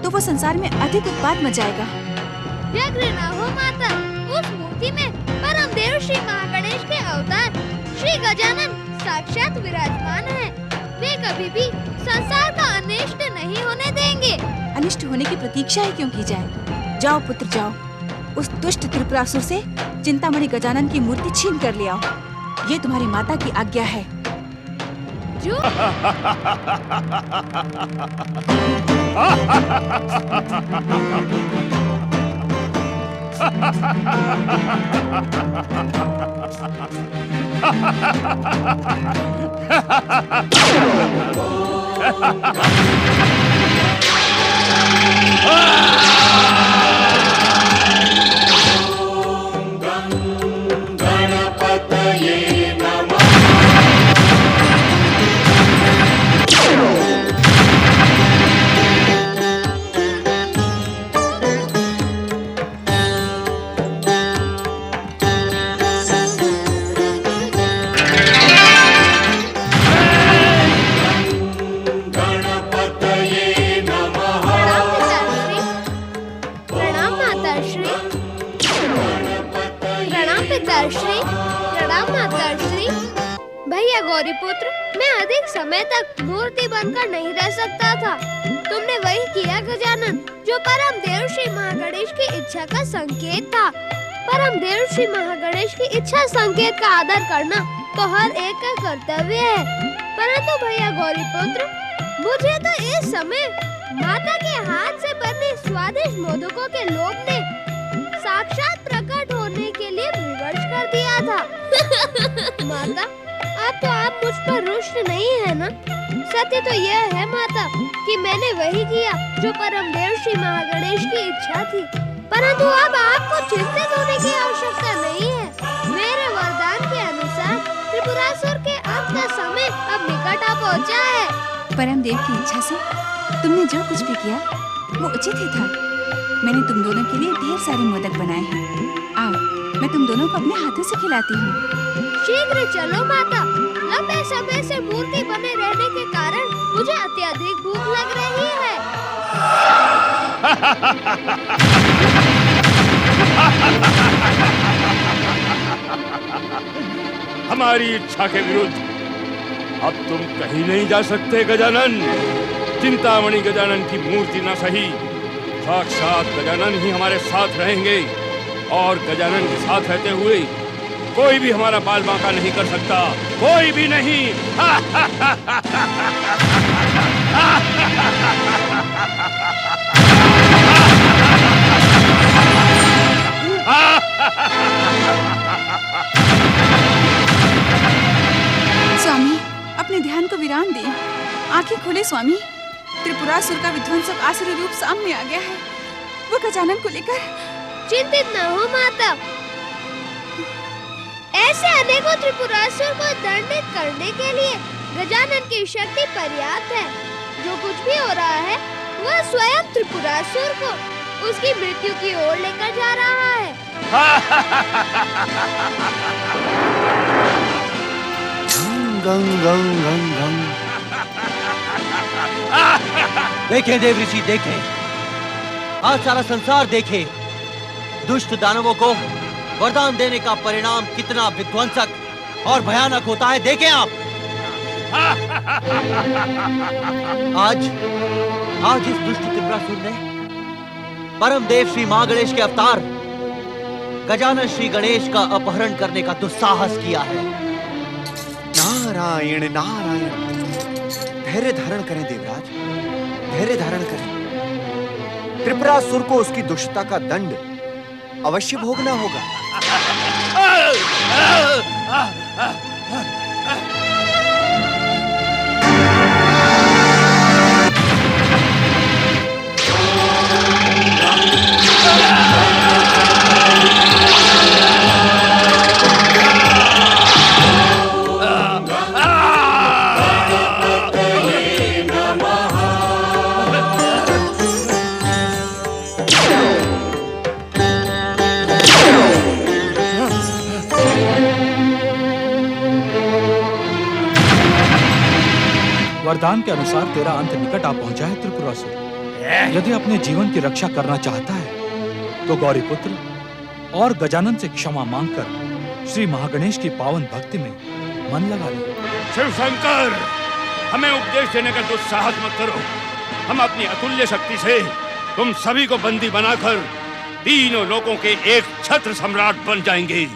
तो वो संसार में अधिक उत्पात मचाएगा। व्यग्र न हो माता। उस मूर्ति में परम देव श्री महागणेश के अवतार श्री गजानन साक्षात विराजमान है। वे कभी भी संसार का अनिष्ट नहीं होने देंगे। अनिष्ट होने की प्रतीक्षा ही क्यों की जाए? जाओ पुत्र जाओ, उस दुष्ट त्रिपुरासुर से चिंतामणि गजानन की मूर्ति छीन कर ले आओ। ये तुम्हारी माता की आज्ञा है। जो गौरीपुत्र, मैं अधिक समय तक मूर्ति बनकर नहीं रह सकता था। तुमने वही किया गजानन, जो परम देव श्री महागणेश की इच्छा का संकेत था। परम देव श्री महागणेश की इच्छा संकेत का आदर करना तो हर एक का कर्तव्य है। परंतु भैया गौरीपुत्र, मुझे तो इस समय माता के हाथ से बने स्वादिष्ट मोदकों के लोभ ने साक्षात प्रकट होने के लिए विवश कर दिया था। माता, आप मुझ पर रुष्ट नहीं है ना? सत्य तो यह है माता कि मैंने वही किया जो परम देव श्री महागणेश की इच्छा थी। परंतु अब आपको चिंतित होने की आवश्यकता नहीं है। मेरे वरदान के अनुसार त्रिपुरासुर के अंत का समय अब निकट आ पहुंचा है। परमदेव की इच्छा से तुमने जो कुछ भी किया वो उचित ही था। मैंने तुम दोनों के लिए ढेर सारे मोदक बनाए हैं। आओ, मैं तुम दोनों को अपने हाथों से खिलाती हूँ। शीघ्र चलो माता, लंबे समय से मूर्ति बने रहने के कारण मुझे अत्यधिक भूख लग रही है। हमारी इच्छा के विरुद्ध अब तुम कहीं नहीं जा सकते गजानन। चिंतामणि गजानन की मूर्ति न सही, साक्षात गजानन ही हमारे साथ रहेंगे और गजानन के साथ रहते हुए कोई भी हमारा बाल बांका नहीं कर सकता, कोई भी नहीं। स्वामी, अपने ध्यान को विराम दें। आंखें खोले स्वामी। त्रिपुरासुर का विध्वंसक आसुरी रूप सामने आ गया है। वो गजानन को लेकर। चिंतित न हो माता, ऐसे अनेकों त्रिपुरासुर को दंडित करने के लिए गजानन की शक्ति पर्याप्त है। जो कुछ भी हो रहा है वह स्वयं त्रिपुरासुर को उसकी मृत्यु की ओर लेकर जा रहा है। गंग गंग गंग गंग। देखें देव ऋषि, देखें, आज सारा संसार देखे दुष्ट दानवों को वरदान देने का परिणाम कितना विध्वंसक और भयानक होता है। देखें आप, आज इस दुष्ट त्रिपुरासुर ने परम देव श्री महागणेश के अवतार गजानन श्री गणेश का अपहरण करने का दुस्साहस किया है। नारायण नारायण। धैर्य धारण करें देवराज, धैर्य धारण करें। त्रिपुरासुर को उसकी दुष्टता का दंड अवश्य भोगना होगा। वरदान के अनुसार तेरा अंत निकट आ पहुंचा है त्रिपुरासुर। यदि अपने जीवन की रक्षा करना चाहता है तो गौरीपुत्र और गजानन से क्षमा मांगकर श्री महागणेश की पावन भक्ति में मन लगा ले। शिव शंकर, हमें उपदेश देने का दुस्साहस मत करो। हम अपनी अतुल्य शक्ति से तुम सभी को बंदी बनाकर तीनों लोगों के एक छत्र सम्राट बन जाएंगे।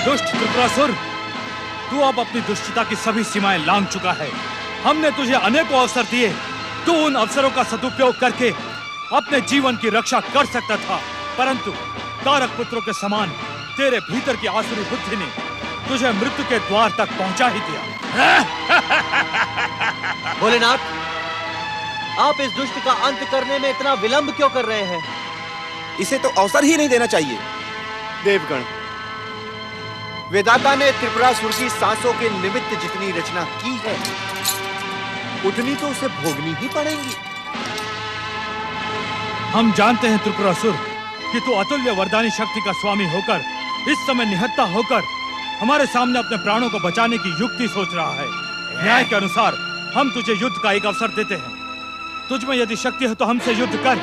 दुष्ट त्रिपुरासुर, तू अब अपनी दुष्टता की सभी सीमाएं लांघ चुका है। हमने तुझे अनेकों अवसर दिए, तू उन अवसरों का सदुपयोग करके अपने जीवन की रक्षा कर सकता था, परंतु तारक पुत्रों के समान तेरे भीतर की आसुरी बुद्धि ने तुझे मृत्यु के द्वार तक पहुंचा ही दिया। भोलेनाथ, आप इस दुष्ट का अंत करने में इतना विलंब क्यों कर रहे हैं? इसे तो अवसर ही नहीं देना चाहिए। देवगण, वेदाता ने त्रिपुरासुर की सांसों के निमित्त जितनी रचना की है उतनी तो उसे भोगनी ही पड़ेगी। हम जानते हैं त्रिपुरासुर कि तू अतुल्य वरदानी शक्ति का स्वामी होकर इस समय निहत्था होकर हमारे सामने अपने प्राणों को बचाने की युक्ति सोच रहा है। न्याय के अनुसार हम तुझे युद्ध का एक अवसर देते हैं। तुझ में यदि शक्ति है तो हमसे युद्ध कर।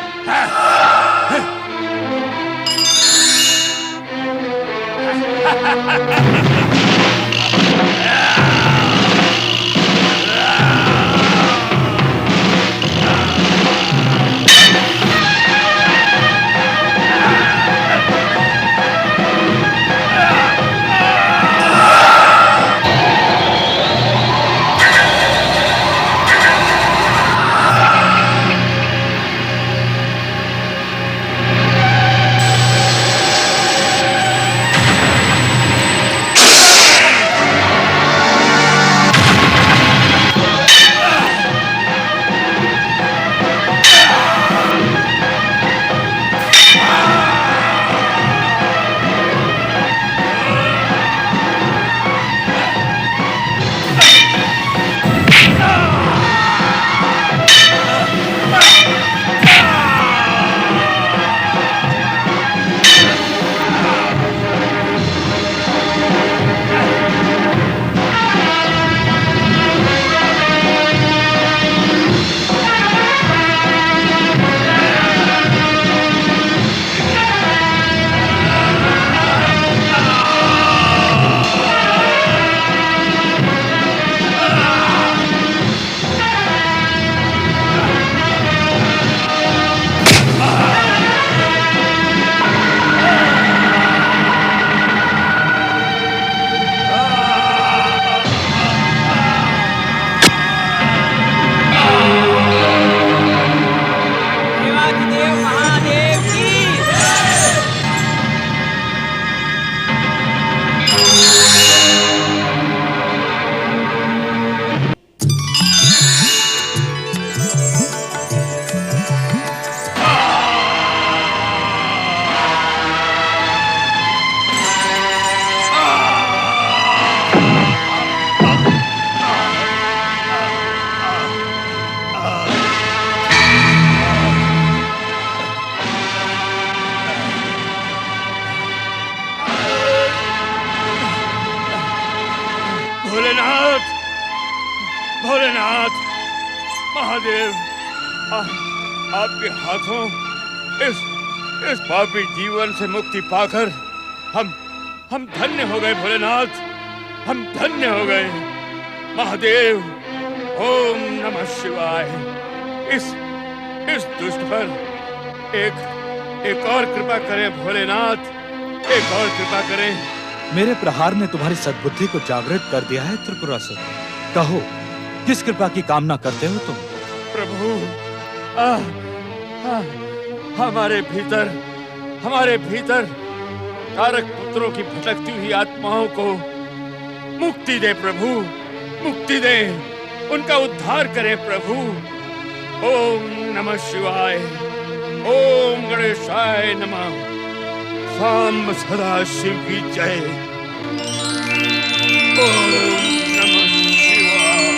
भोलेनाथ, महादेव, आपके हाथों इस पापी जीवन से मुक्ति पाकर हम धन्य हो गए। भोलेनाथ, हम धन्य हो गए। महादेव, ओम नमः शिवाय। इस दुष्ट पर एक और कृपा करें भोलेनाथ, एक और कृपा करें। मेरे प्रहार ने तुम्हारी सद्बुद्धि को जागृत कर दिया है त्रिपुरासुर। कहो, किस कृपा की कामना करते हो तुम? प्रभु, हमारे भीतर तारक पुत्रों की भटकती हुई आत्माओं को मुक्ति दे प्रभु, मुक्ति दे, उनका उद्धार करें प्रभु। ओम नमः शिवाय, ओम गणेशाय नमः। सांब सदा शिव की जय। ओम नमः शिवाय।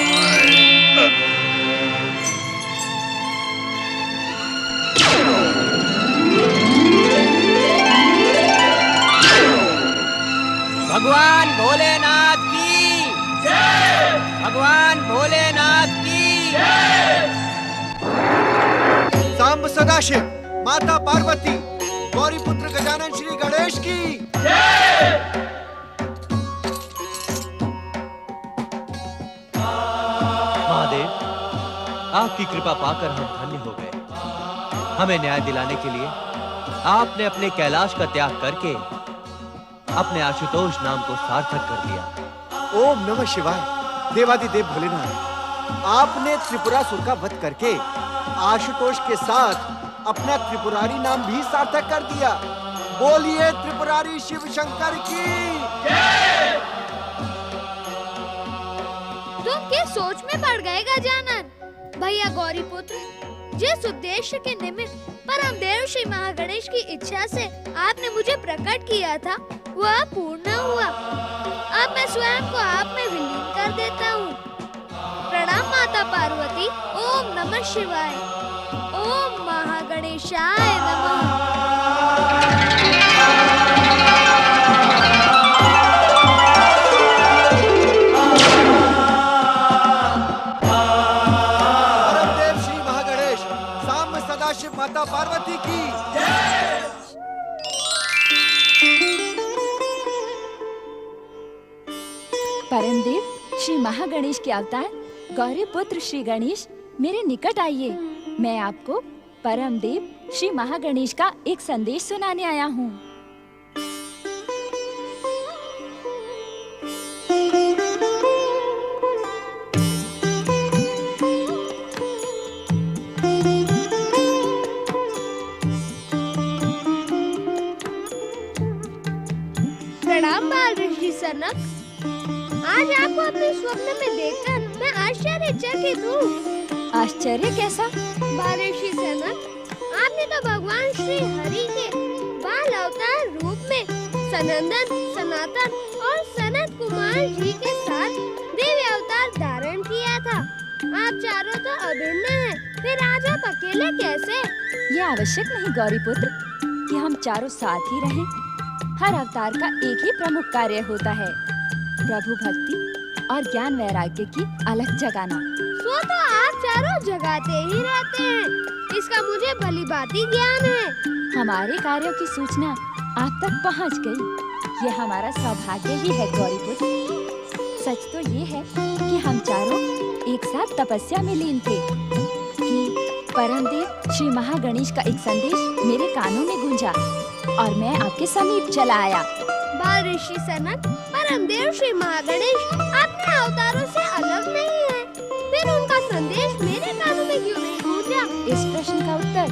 भगवान भोलेनाथ की जय। भगवान भोलेनाथ की जय। सांब सदाशिव, माता पार्वती, गौरी पुत्र गजानन श्री गणेश की जय। महादेव, आपकी कृपा पाकर हम धन्य हो गए। हमें न्याय दिलाने के लिए आपने अपने कैलाश का त्याग करके अपने आशुतोष नाम को सार्थक कर दिया। ओम नमः शिवाय। देवादिदेव भोलेनाथ, आपने त्रिपुरासुर का वध करके आशुतोष के साथ अपना त्रिपुरारी नाम भी सार्थक कर दिया। बोलिए त्रिपुरारी शिव शंकर की जय। तुम किस सोच में पड़ गए गजानन? भैया गौरी पुत्र, जिस उद्देश्य के निमित्त परमदेव श्री महागणेश की इच्छा से आपने मुझे प्रकट किया था, वह पूर्ण हुआ। अब मैं स्वयं को आप में विलीन कर देता हूँ। प्रणाम माता पार्वती। ओम नमः शिवाय। ओम महागणेशाय नमः। परमदेव श्री महागणेश, सांब सदाशिव, माता पार्वती की जय। परमदेव श्री महागणेश के अवतार गौरी पुत्र श्री गणेश, मेरे निकट आइए। मैं आपको परमदेव श्री महागणेश का एक संदेश सुनाने आया हूँ। प्रणाम बाल ऋषि सनक। आज आपको अपने स्वप्न में देखकर मैं आश्चर्यचकित हूँ। आश्चर्य कैसा? बाल ऋषि सनक, आपने तो भगवान श्री हरि के बाल अवतार रूप में सनंदन, सनातन और सनत कुमार जी के साथ दिव्य अवतार धारण किया था। आप चारों तो अभिन्न हैं, फिर आज आप अकेले कैसे? ये आवश्यक नहीं गौरी पुत्र कि हम चारों साथ ही रहें। हर अवतार का एक ही प्रमुख कार्य होता है, प्रभु भक्ति और ज्ञान वैराग्य की अलग जगाना। सो तो आप चारों जगाते ही रहते हैं, इसका मुझे भलीभांति ज्ञान है। हमारे कार्यों की सूचना आप तक पहुंच गई। ये हमारा सौभाग्य ही है गौरी पुत्र। सच तो ये है कि हम चारों एक साथ तपस्या में लीन थे कि परमदेव श्री महागणेश का एक संदेश मेरे कानों में गूंजा और मैं आपके समीप चला आया। बाल ऋषि सनक, परमदेव श्री महागणेश अपने अवतारों से अलग नहीं है, फिर उनका संदेश मेरे कानों में क्यों नहीं गूंजा? इस प्रश्न का उत्तर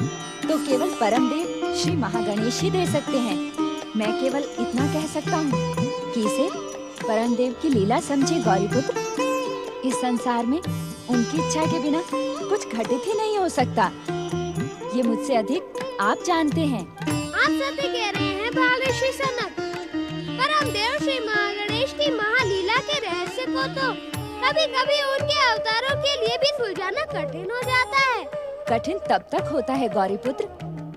तो केवल परमदेव श्री महागणेश ही दे सकते हैं। मैं केवल इतना कह सकता हूँ कि इसे परमदेव की लीला समझे गौरी पुत्र। इस संसार में उनकी इच्छा के बिना कुछ घटित ही नहीं हो सकता। ये मुझसे अधिक आप जानते हैं। आप सत्य कह रहे हैं बाल ऋषि सनक। परमदेव श्री महागणेश की महालीला के रहस्य को तो कभी-कभी उनके अवतारों के लिए भी सुलझाना कठिन हो जाता है। कठिन तब तक होता है गौरी पुत्र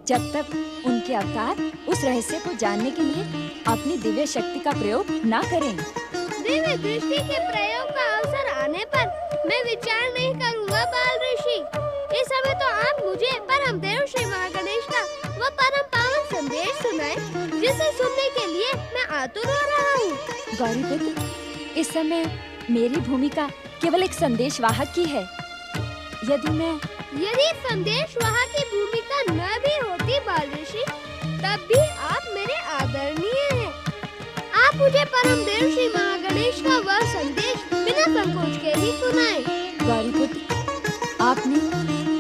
जब तक उनके अवतार उस रहस्य को जानने के लिए अपनी दिव्य शक्ति का प्रयोग ना करें। दिव्य दृष्टि के प्रयोग का अवसर आने पर मैं विचार नहीं करूँगा बाल ऋषि। इस समय तो आप मुझे परमदेव श्री महागणेश का वह परम पावन संदेश सुनाए, जिसे सुनने के लिए मैं आतुर हो रहा हूँ। गौरीपुत्र, इस समय मेरी भूमिका केवल एक संदेश वाहक की है। यदि संदेश वाहक की भूमिका न भी होती बाल ऋषि, तब भी आप मेरे आदरणीय हैं। आप मुझे परमदेव श्री महागणेश का वह संदेश बिना संकोच के ही सुनाए। गौरीपुत्र, आपने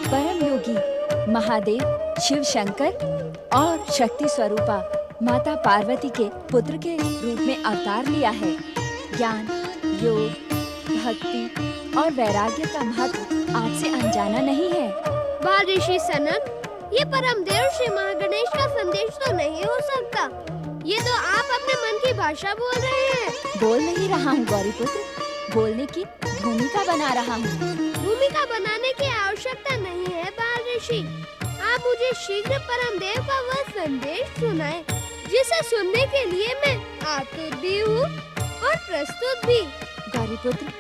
परम योगी महादेव, शिव शंकर और शक्ति स्वरूपा माता पार्वती के पुत्र के रूप में अवतार लिया है। ज्ञान, योग, भक्ति और वैराग्य का महत्व आपसे अनजाना नहीं है। बाल ऋषि सनक, ये परमदेव श्री महागणेश का संदेश तो नहीं हो सकता। ये तो आप अपने मन की भाषा बोल रहे हैं। बोल नहीं रहा हूँ गौरीपुत्र, बोलने की भूमिका बना रहा हूँ। भूमिका बनाने की आवश्यकता नहीं है बाल ऋषि। आप मुझे शीघ्र परमदेव का वह संदेश सुनाए, जिसे सुनने के लिए मैं आतुर भी हूँ और प्रस्तुत भी। गौरीपुत्र,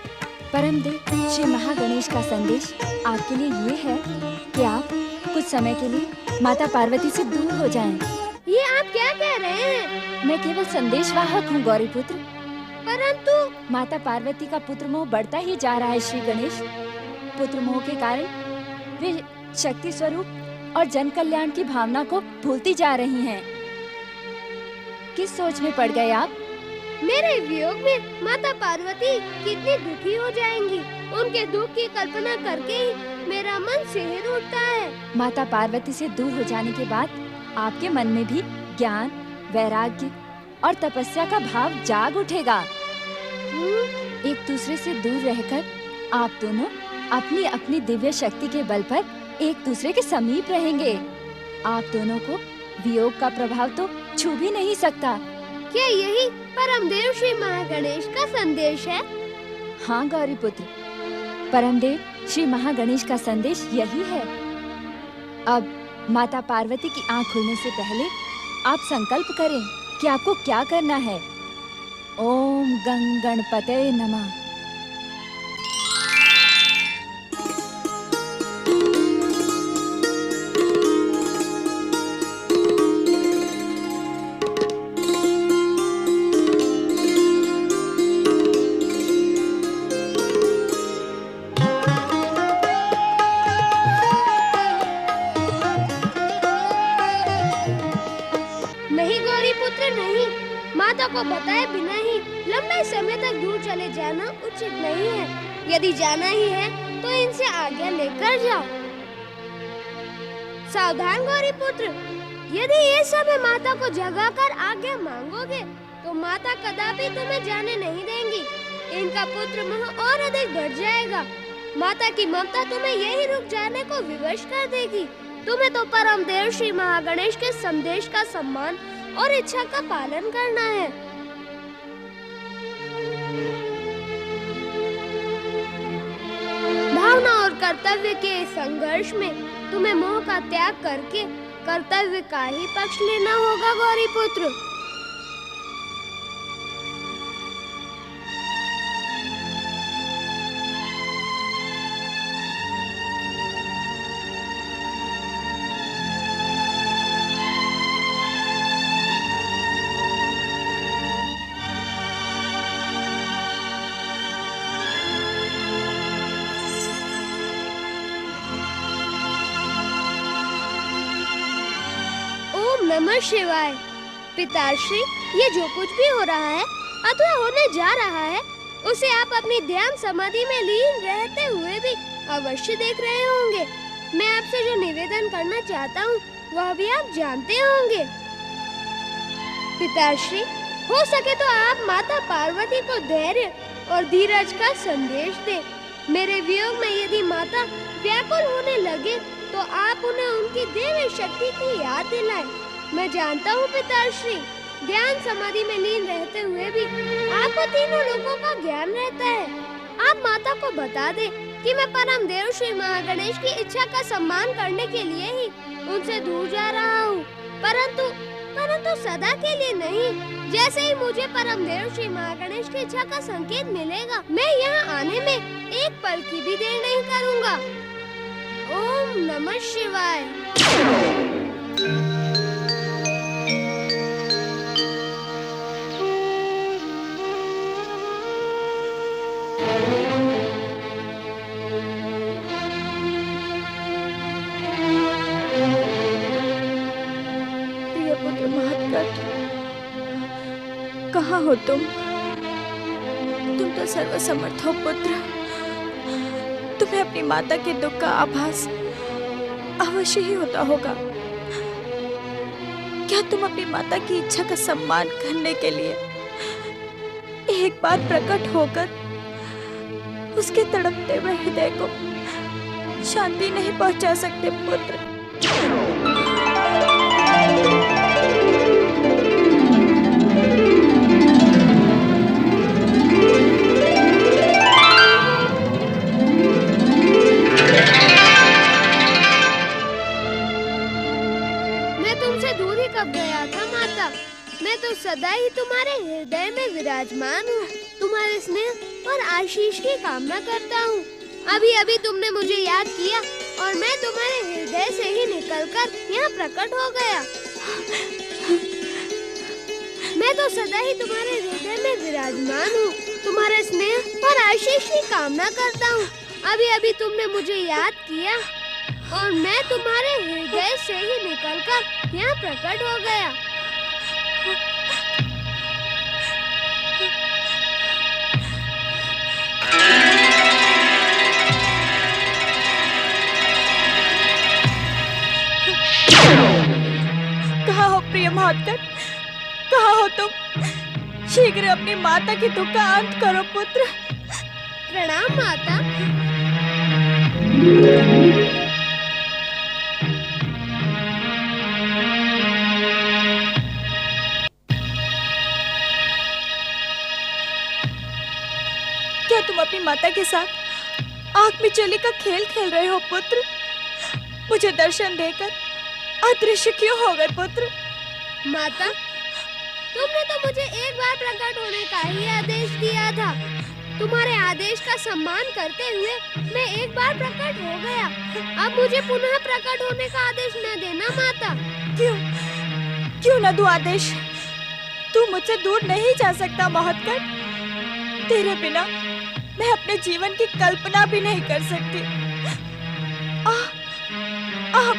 परमदेव श्री महागणेश का संदेश आपके लिए ये है कि आप कुछ समय के लिए माता पार्वती से दूर हो जाएं। ये आप क्या कह रहे हैं? मैं केवल संदेश वाहक हूँ गौरीपुत्र। परंतु माता पार्वती का पुत्र मोह बढ़ता ही जा रहा है श्री गणेश। पुत्र मोह के कारण वे शक्ति स्वरूप और जन कल्याण की भावना को भूलती जा रही हैं। किस सोच में पड़ गए आप? मेरे वियोग में माता पार्वती कितनी दुखी हो जाएंगी। उनके दुख की कल्पना करके ही मेरा मन सिहर उठता है। माता पार्वती से दूर हो जाने के बाद आपके मन में भी ज्ञान, वैराग्य और तपस्या का भाव जाग उठेगा। एक दूसरे से दूर रहकर आप दोनों अपनी अपनी दिव्य शक्ति के बल पर एक दूसरे के समीप रहेंगे। आप दोनों को वियोग का प्रभाव तो छू भी नहीं सकता। क्या यही परमदेव श्री महागणेश का संदेश है? हाँ गौरीपुत्र, परमदेव श्री महागणेश का संदेश यही है। अब माता पार्वती की आंख खुलने से पहले आप संकल्प करें कि आपको क्या करना है। ओम गं गणपते नमः। माता को बताए बिना ही लंबे समय तक दूर चले जाना उचित नहीं है। यदि जाना ही है तो इनसे आज्ञा लेकर जाओ। सावधान गौरी पुत्र, यदि ये समय माता को जगाकर आज्ञा मांगोगे तो माता कदापि तुम्हें जाने नहीं देंगी। इनका पुत्र मोह और अधिक बढ़ जाएगा। माता की ममता तुम्हें यही रुक जाने को विवश कर देगी। तुम्हें तो परमदेव श्री महागणेश के संदेश का सम्मान और इच्छा का पालन करना है। भावना और कर्तव्य के संघर्ष में तुम्हें मोह का त्याग करके कर्तव्य का ही पक्ष लेना होगा गौरी पुत्र। नमः शिवाय। पिताश्री, ये जो कुछ भी हो रहा है अथवा होने जा रहा है, उसे आप अपनी ध्यान समाधि में लीन रहते हुए भी अवश्य देख रहे होंगे। मैं आपसे जो निवेदन करना चाहता हूँ वह भी आप जानते होंगे। पिताश्री, हो सके तो आप माता पार्वती को धैर्य और धीरज का संदेश दें। मेरे वियोग में यदि माता व्याकुल होने लगे तो आप उन्हें उनकी देवी शक्ति की याद दिलाएं। मैं जानता हूँ पिताश्री, ध्यान समाधि में लीन रहते हुए भी आपको तीनों लोगों का ज्ञान रहता है। आप माता को बता दें कि मैं परमदेव श्री महागणेश की इच्छा का सम्मान करने के लिए ही उनसे दूर जा रहा हूँ। परंतु परंतु सदा के लिए नहीं। जैसे ही मुझे परमदेव श्री महागणेश की इच्छा का संकेत मिलेगा, मैं यहाँ आने में एक पल की भी देर नहीं करूँगा। ओम नमः शिवाय। कहाँ हो तुम? तुम तो सर्वसमर्थ हो पुत्र। तुम्हें अपनी माता के दुख का आभास अवश्य ही होता होगा। क्या तुम अपनी माता की इच्छा का सम्मान करने के लिए एक बार प्रकट होकर उसके तड़पते हुए हृदय को शांति नहीं पहुंचा सकते पुत्र? मैं तो सदा ही तुम्हारे हृदय में विराजमान हूँ। तुम्हारे स्नेह और आशीष की कामना करता हूँ। अभी अभी तुमने मुझे याद किया और मैं तुम्हारे हृदय से ही निकलकर यहाँ प्रकट हो गया। मैं तो सदा ही तुम्हारे हृदय में विराजमान हूँ। तुम्हारे स्नेह और आशीष की कामना करता हूँ। अभी अभी तुमने मुझे याद किया और मैं तुम्हारे हृदय से ही निकलकर यहाँ प्रकट हो गया। कहाँ हो प्रिय महोत्कट? कहाँ हो तुम? शीघ्र अपनी माता के दुख का अंत करो पुत्र। प्रणाम माता। क्या तुम अपनी माता के साथ आग में चली का खेल खेल रहे हो पुत्र? मुझे दर्शन देकर अदृश्य क्यों हो गए पुत्र? माता, तुमने तो मुझे एक बार प्रकट होने का ही आदेश दिया था। तुम्हारे आदेश का सम्मान करते हुए मैं एक बार प्रकट हो गया। अब मुझे पुनः प्रकट होने का आदेश न देना माता। क्यों न दूं आदेश? तू मुझसे दूर नहीं जा सकता महोत्कट। तेरे बिना मैं अपने जीवन की कल्पना भी नहीं कर सकती।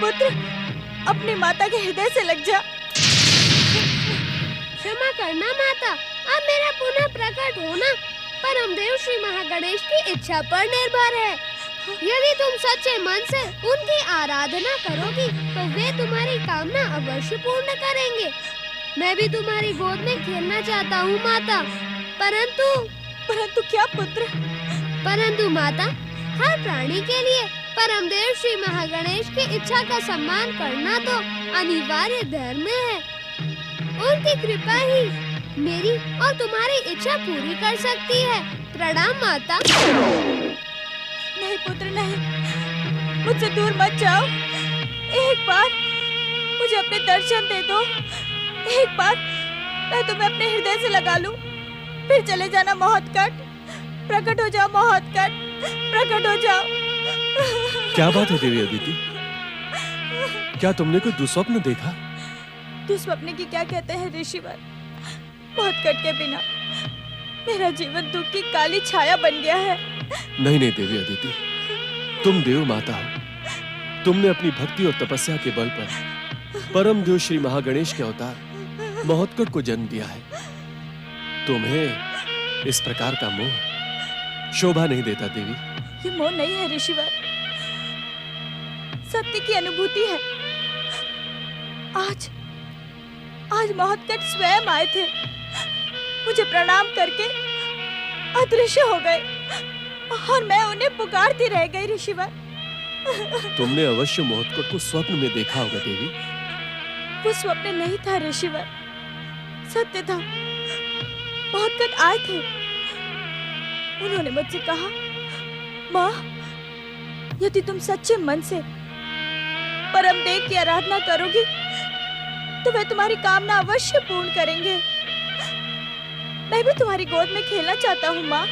पुत्र, अपनी माता के हृदय से लग जा। क्षमा करना माता। अब मेरा पुनः प्रकट होना परमदेव श्री महागणेश की इच्छा पर निर्भर है। यदि तुम सच्चे मन से उनकी आराधना करोगी तो वे तुम्हारी कामना अवश्य पूर्ण करेंगे। मैं भी तुम्हारी गोद में खेलना चाहता हूँ माता। परंतु क्या पुत्र? परंतु माता, हर प्राणी के लिए परमदेव श्री महागणेश की इच्छा का सम्मान करना तो अनिवार्य धर्म है। उनकी कृपा ही मेरी और तुम्हारी इच्छा पूरी कर सकती है। प्रणाम माता। नहीं पुत्र नहीं, मुझसे दूर मत जाओ। एक बार मुझे अपने दर्शन दे दो। एक बार मैं तुम्हें अपने हृदय से लगा लूं, फिर चले जाना महोत्कट। प्रकट हो जाओ महोत्कट, प्रकट हो जाओ। क्या बात है देवी अदिति? क्या तुमने कोई दुस्वप्न देखा? दुस्वप्न की क्या कहते हैं ऋषिवर? महोत्कट के बिना मेरा जीवन दुख की काली छाया बन गया है। नहीं देवी अदिति, तुम देव माता हो। तुमने अपनी भक्ति और तपस्या के बल पर परम देव श्री महागणेश के अवतार महोत्कट को जन्म दिया है। तुम्हें इस प्रकार का मोह शोभा नहीं देता देवी। ये मोह नहीं है ऋषिवर, सत्य की अनुभूति है। आज महोत्कट स्वयं आए थे, मुझे प्रणाम करके अदृश्य हो गए और मैं उन्हें पुकारती रह गई ऋषिवर। तुमने अवश्य महोत्कट को स्वप्न में देखा होगा देवी। वो स्वप्न नहीं था ऋषिवर, सत्य था। महोत्कट आए थे। उन्होंने मुझसे कहा, माँ, यदि तुम सच्चे मन से परमदेव की आराधना करोगी तो वे तुम्हारी कामना अवश्य पूर्ण करेंगे। मैं भी तुम्हारी गोद में खेलना चाहता हूँ माँ।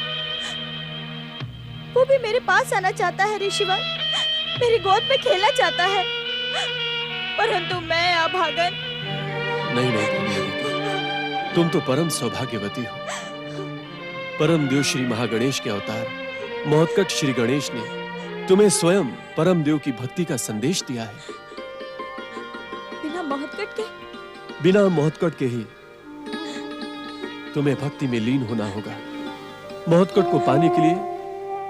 वो भी मेरे पास आना चाहता है ऋषिवर, मेरी गोद में खेलना चाहता है, परंतु मैं अभागन। नहीं नहीं, तुम तो परम सौभाग्यवती हो। परम देव श्री महागणेश के अवतार महोत्कट श्री गणेश ने तुम्हें स्वयं परम देव की भक्ति का संदेश दिया है। बिना महोत्कट के? बिना महोत्कट के ही तुम्हें भक्ति में लीन होना होगा। महोत्कट को पाने के लिए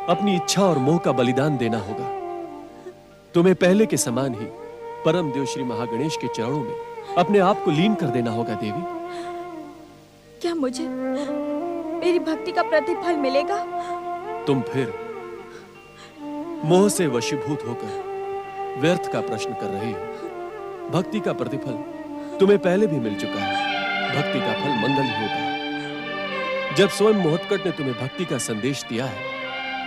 अपनी इच्छा और मोह का बलिदान देना होगा। तुम्हें पहले के समान ही परम देव श्री महागणेश के चरणों में अपने आप को लीन कर देना होगा देवी। क्या मुझे मेरी भक्ति का प्रतिफल मिलेगा? तुम फिर मोह से वशीभूत होकर व्यर्थ का प्रश्न कर रही हो। भक्ति का प्रतिफल तुम्हें पहले भी मिल चुका है। भक्ति का फल मंगल ही होता है। जब स्वयं महोत्कट ने तुम्हें भक्ति का संदेश दिया है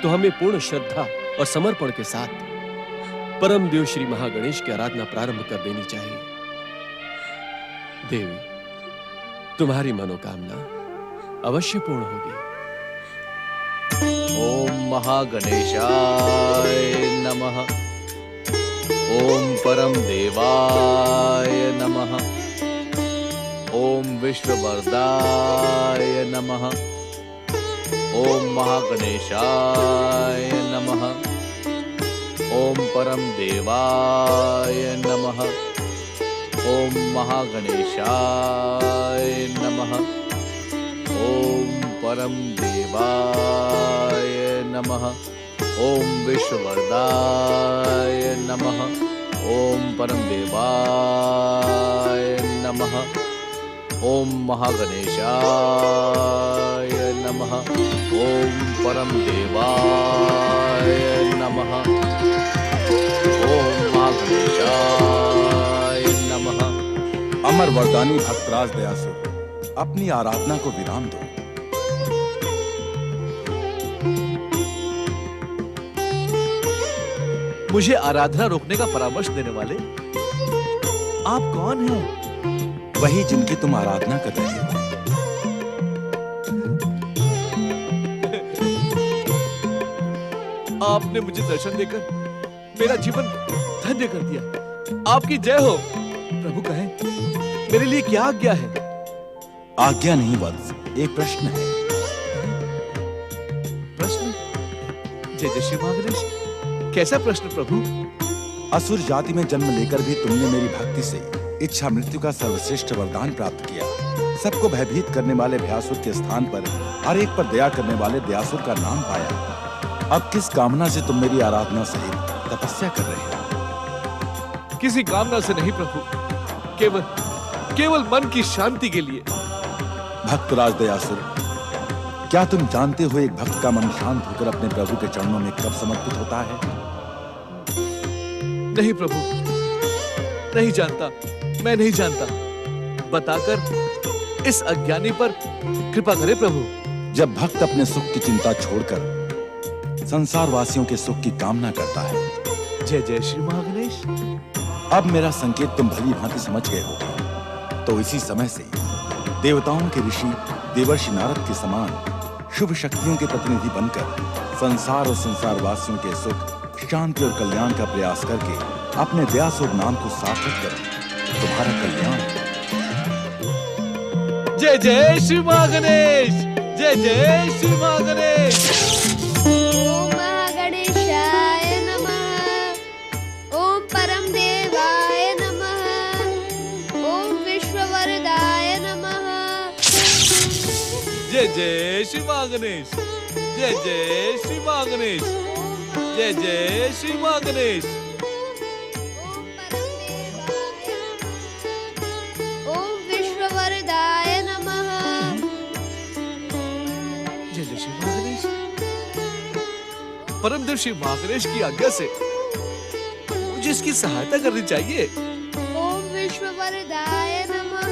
तो हमें पूर्ण श्रद्धा और समर्पण के साथ परम देव श्री महागणेश की आराधना प्रारंभ कर देनी चाहिए। देवी, तुम्हारी मनोकामना अवश्य पूर्ण होगी। ओम महागणेशाय नमः। ओम परम देवाय नमः। ओम विश्ववरदाय नमः। ओम महागणेशाय नमः। ओम परम देवाय नमः। ओम महागणेशाय नमः। ओम परम देवाय नमः। ओम विश्ववरदाय नमः। ओम परम देवाय नमः। ओम महागणेशाय नमः। ओम परम देवाय नमः। ओम महागणेशाय नमः। अमर वरदानी भक्तराज दयासुर, अपनी आराधना को विराम दो। मुझे आराधना रोकने का परामर्श देने वाले आप कौन हैं? वही जिनकी तुम आराधना कर रहे हो। आपने मुझे दर्शन देकर मेरा जीवन धन्य कर दिया। आपकी जय हो। प्रभु कहें, मेरे लिए क्या आज्ञा है? आज्ञा नहीं वत्स, एक प्रश्न है। प्रश्न? जय जय श्री महागणेश। कैसा प्रश्न प्रभु? असुर जाति में जन्म लेकर भी तुमने मेरी भक्ति से इच्छा मृत्यु का सर्वश्रेष्ठ वरदान प्राप्त किया। सबको भयभीत करने वाले भयासुर के स्थान पर हर एक पर दया करने वाले दयासुर का नाम पाया। अब किस कामना से तुम मेरी आराधना सहित तपस्या कर रहे हो? किसी कामना से नहीं प्रभु, केवल मन की शांति के लिए। भक्तराज दयासुर, क्या तुम जानते हो एक भक्त का मन शांत होकर अपने प्रभु के चरणों में कब समर्पित होता है? नहीं प्रभु, नहीं जानता। मैं नहीं जानता। बताकर इस अज्ञानी पर कृपा करें प्रभु। जब भक्त अपने सुख की चिंता छोड़कर संसार वासियों के सुख की कामना करता है। जय जय श्री महागणेश। अब मेरा संकेत तुम भली भांति समझ गए हो। तो इसी समय से देवताओं के ऋषि देवर्षि नारद के समान शुभ शक्तियों के प्रतिनिधि बनकर संसार और संसार वासियों के सुख, शांति और कल्याण का प्रयास करके अपने दयासुर नाम को सार्थक करो। तुम्हारा कल्याण। जय जय श्री महागणेश। जय जय श्री महागणेश। ओम महागणेशाय नमः। ओम परम देवाय नमः। ओम विश्ववरदाय नमः। जय जय श्री महागणेश। जय जय श्री महागणेश। जय जय श्री महागणेश। ओम विश्ववरदाय नमः। जय जय श्री महागणेश। परमदेव श्री महागणेश की आज्ञा से मुझे इसकी सहायता करनी चाहिए। ओम विश्ववरदाय नमः।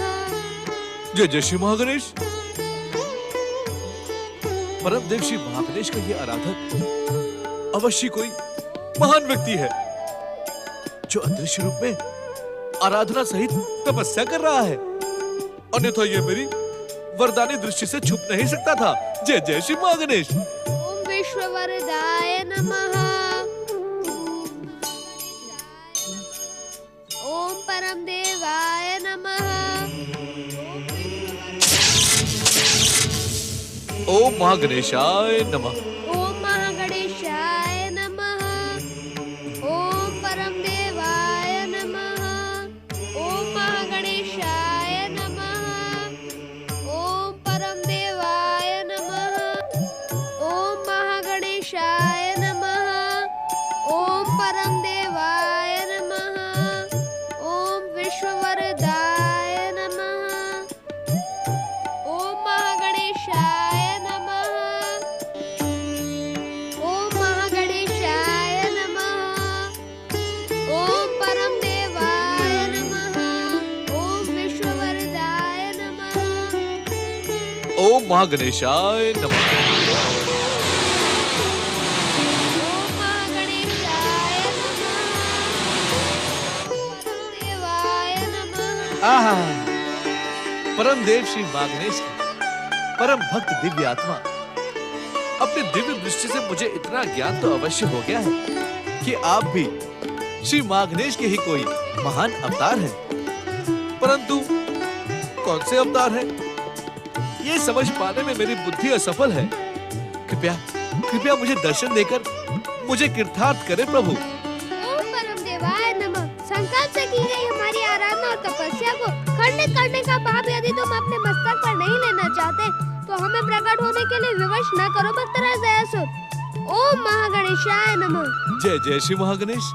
जय जय श्री महागणेश। परमदेव श्री महागणेश का ये आराधक अवश्य कोई महान व्यक्ति है जो अदृश्य रूप में आराधना सहित तपस्या कर रहा है, अन्यथा ये मेरी वरदानी दृष्टि से छुप नहीं सकता था। जय जय श्री महागणेश। ओम विश्ववरदाय नमः। ओम परम देवाय नमः। ओम महागणेशाय नमः। ओम महागणेशाय नमः। ओम परम देवाय नमः। ओम महागणेशाय नमः। ओम परम देवाय नमः। ओम महागणेशाय नमः। ओम परम देवाय नमः। ओम विश्ववरदाय नमः। ओम महागणेशाय नमः। ओम महागणेशाय नमः। ओम परम देवाय नमः। ओम विश्ववरदाय नमः। ओम महागणेशाय नमः। ओम महागणेशाय नमः। परम देवाय नमः। आहा, परम देव श्री महागणेश की परम भक्त दिव्य आत्मा, अपनी दिव्य दृष्टि से मुझे इतना ज्ञान तो अवश्य हो गया है कि आप भी श्री महागणेश के ही कोई महान अवतार हैं। परंतु कौन से अवतार हैं, ये समझ पाने में मेरी बुद्धि असफल है। कृपया कृपया मुझे दर्शन देकर मुझे कृतार्थ करे प्रभु। ओम परम देवाय नमः। संकल्प से की गई हमारी आराधना और तपस्या को खंडित करने का पाप यदि तुम अपने मस्तक पर नहीं लेना चाहते तो हमें प्रकट होने के लिए विवश न करो भक्तराज दयासुर। ओम महागणेशाय नमः। जय जय श्री महागणेश।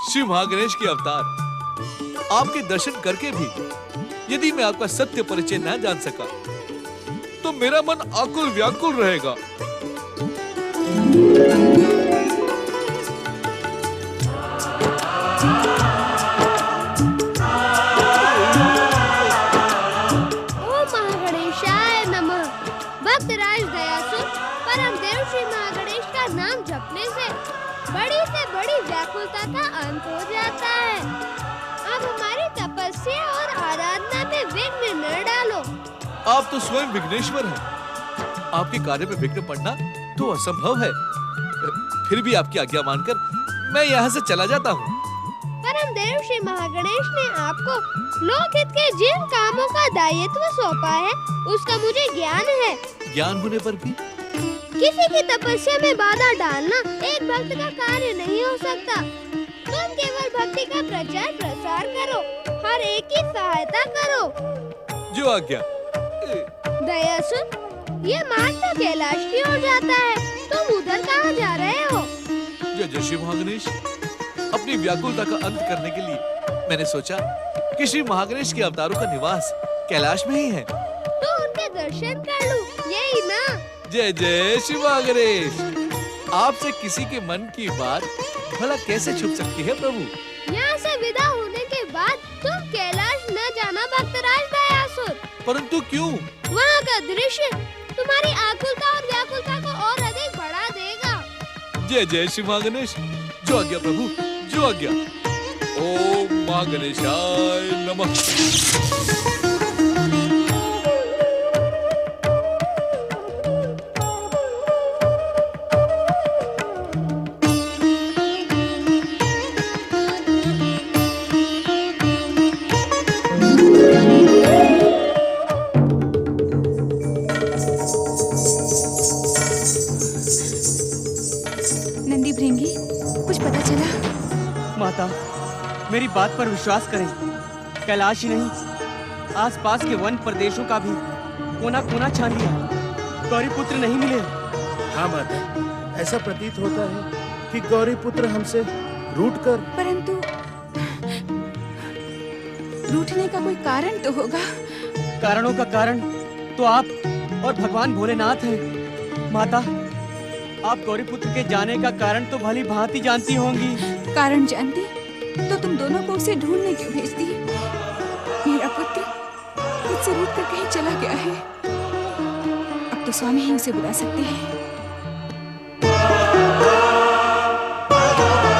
श्री महागणेश के अवतार, आपके दर्शन करके भी यदि मैं आपका सत्य परिचय न जान सका तो मेरा मन आकुल व्याकुल रहेगा। ओम महागणेशाय नमः। भक्तराज दयासुर, परम देव श्री महागणेश का नाम जपने से बड़ी व्याकुलता का अंत हो जाता है। अब हमारी तपस्या और आराधना में विघ्न न डालो। आप तो स्वयं विघ्नेश्वर हैं। आपके कार्य में विघ्न पड़ना तो असंभव है। फिर भी आपकी आज्ञा मानकर मैं यहाँ से चला जाता हूँ। परम देव श्री महागणेश ने आपको लोकहित के जिन कामों का दायित्व सौंपा है उसका मुझे ज्ञान है। ज्ञान होने पर भी किसी की तपस्या में बाधा डालना एक भक्त का कार्य नहीं हो सकता। तुम केवल भक्ति का प्रचार प्रसार करो, हर एक की सहायता करो। जो आज्ञा। दयासुर, ये मार्ग तो कैलाश की ओर जाता है, तुम उधर कहाँ जा रहे हो? जय जय श्री महागणेश। अपनी व्याकुलता का अंत करने के लिए मैंने सोचा कि श्री महागणेश के अवतारों का निवास कैलाश में ही है। तो उनके दर्शन कर लूं, यही ना? जय जय श्री महागणेश। आपसे किसी के मन की बात भला कैसे छुप सकती है प्रभु? यहाँ से विदा होने के बाद तुम कैलाश न जाना भक्तराज दयासुर। परंतु क्यों? वहाँ का दृश्य तुम्हारी आकुलता और व्याकुलता को और अधिक बढ़ा देगा। जय जय श्री महागणेश। जो आज्ञा प्रभु, जो आज्ञा। ओम महागणेशाय नमः। नंदी भृंगी, कुछ पता चला? माता, मेरी बात पर विश्वास करें। कैलाश ही नहीं, आसपास के वन प्रदेशों का भी कोना कोना छान लिया, गौरी पुत्र नहीं मिले। हाँ माता, ऐसा प्रतीत होता है कि गौरी पुत्र हमसे रूठ कर। परंतु रूठने का कोई कारण तो होगा। कारणों का कारण तो आप और भगवान भोलेनाथ हैं। माता, आप गौरी पुत्र के जाने का कारण तो भली भांति जानती होंगी। कारण जानती तो तुम दोनों को उसे ढूंढने क्यों भेजती? मेरा पुत्र मुझसे रूठ कर कहीं चला गया है। अब तो स्वामी ही उसे बुला सकते हैं।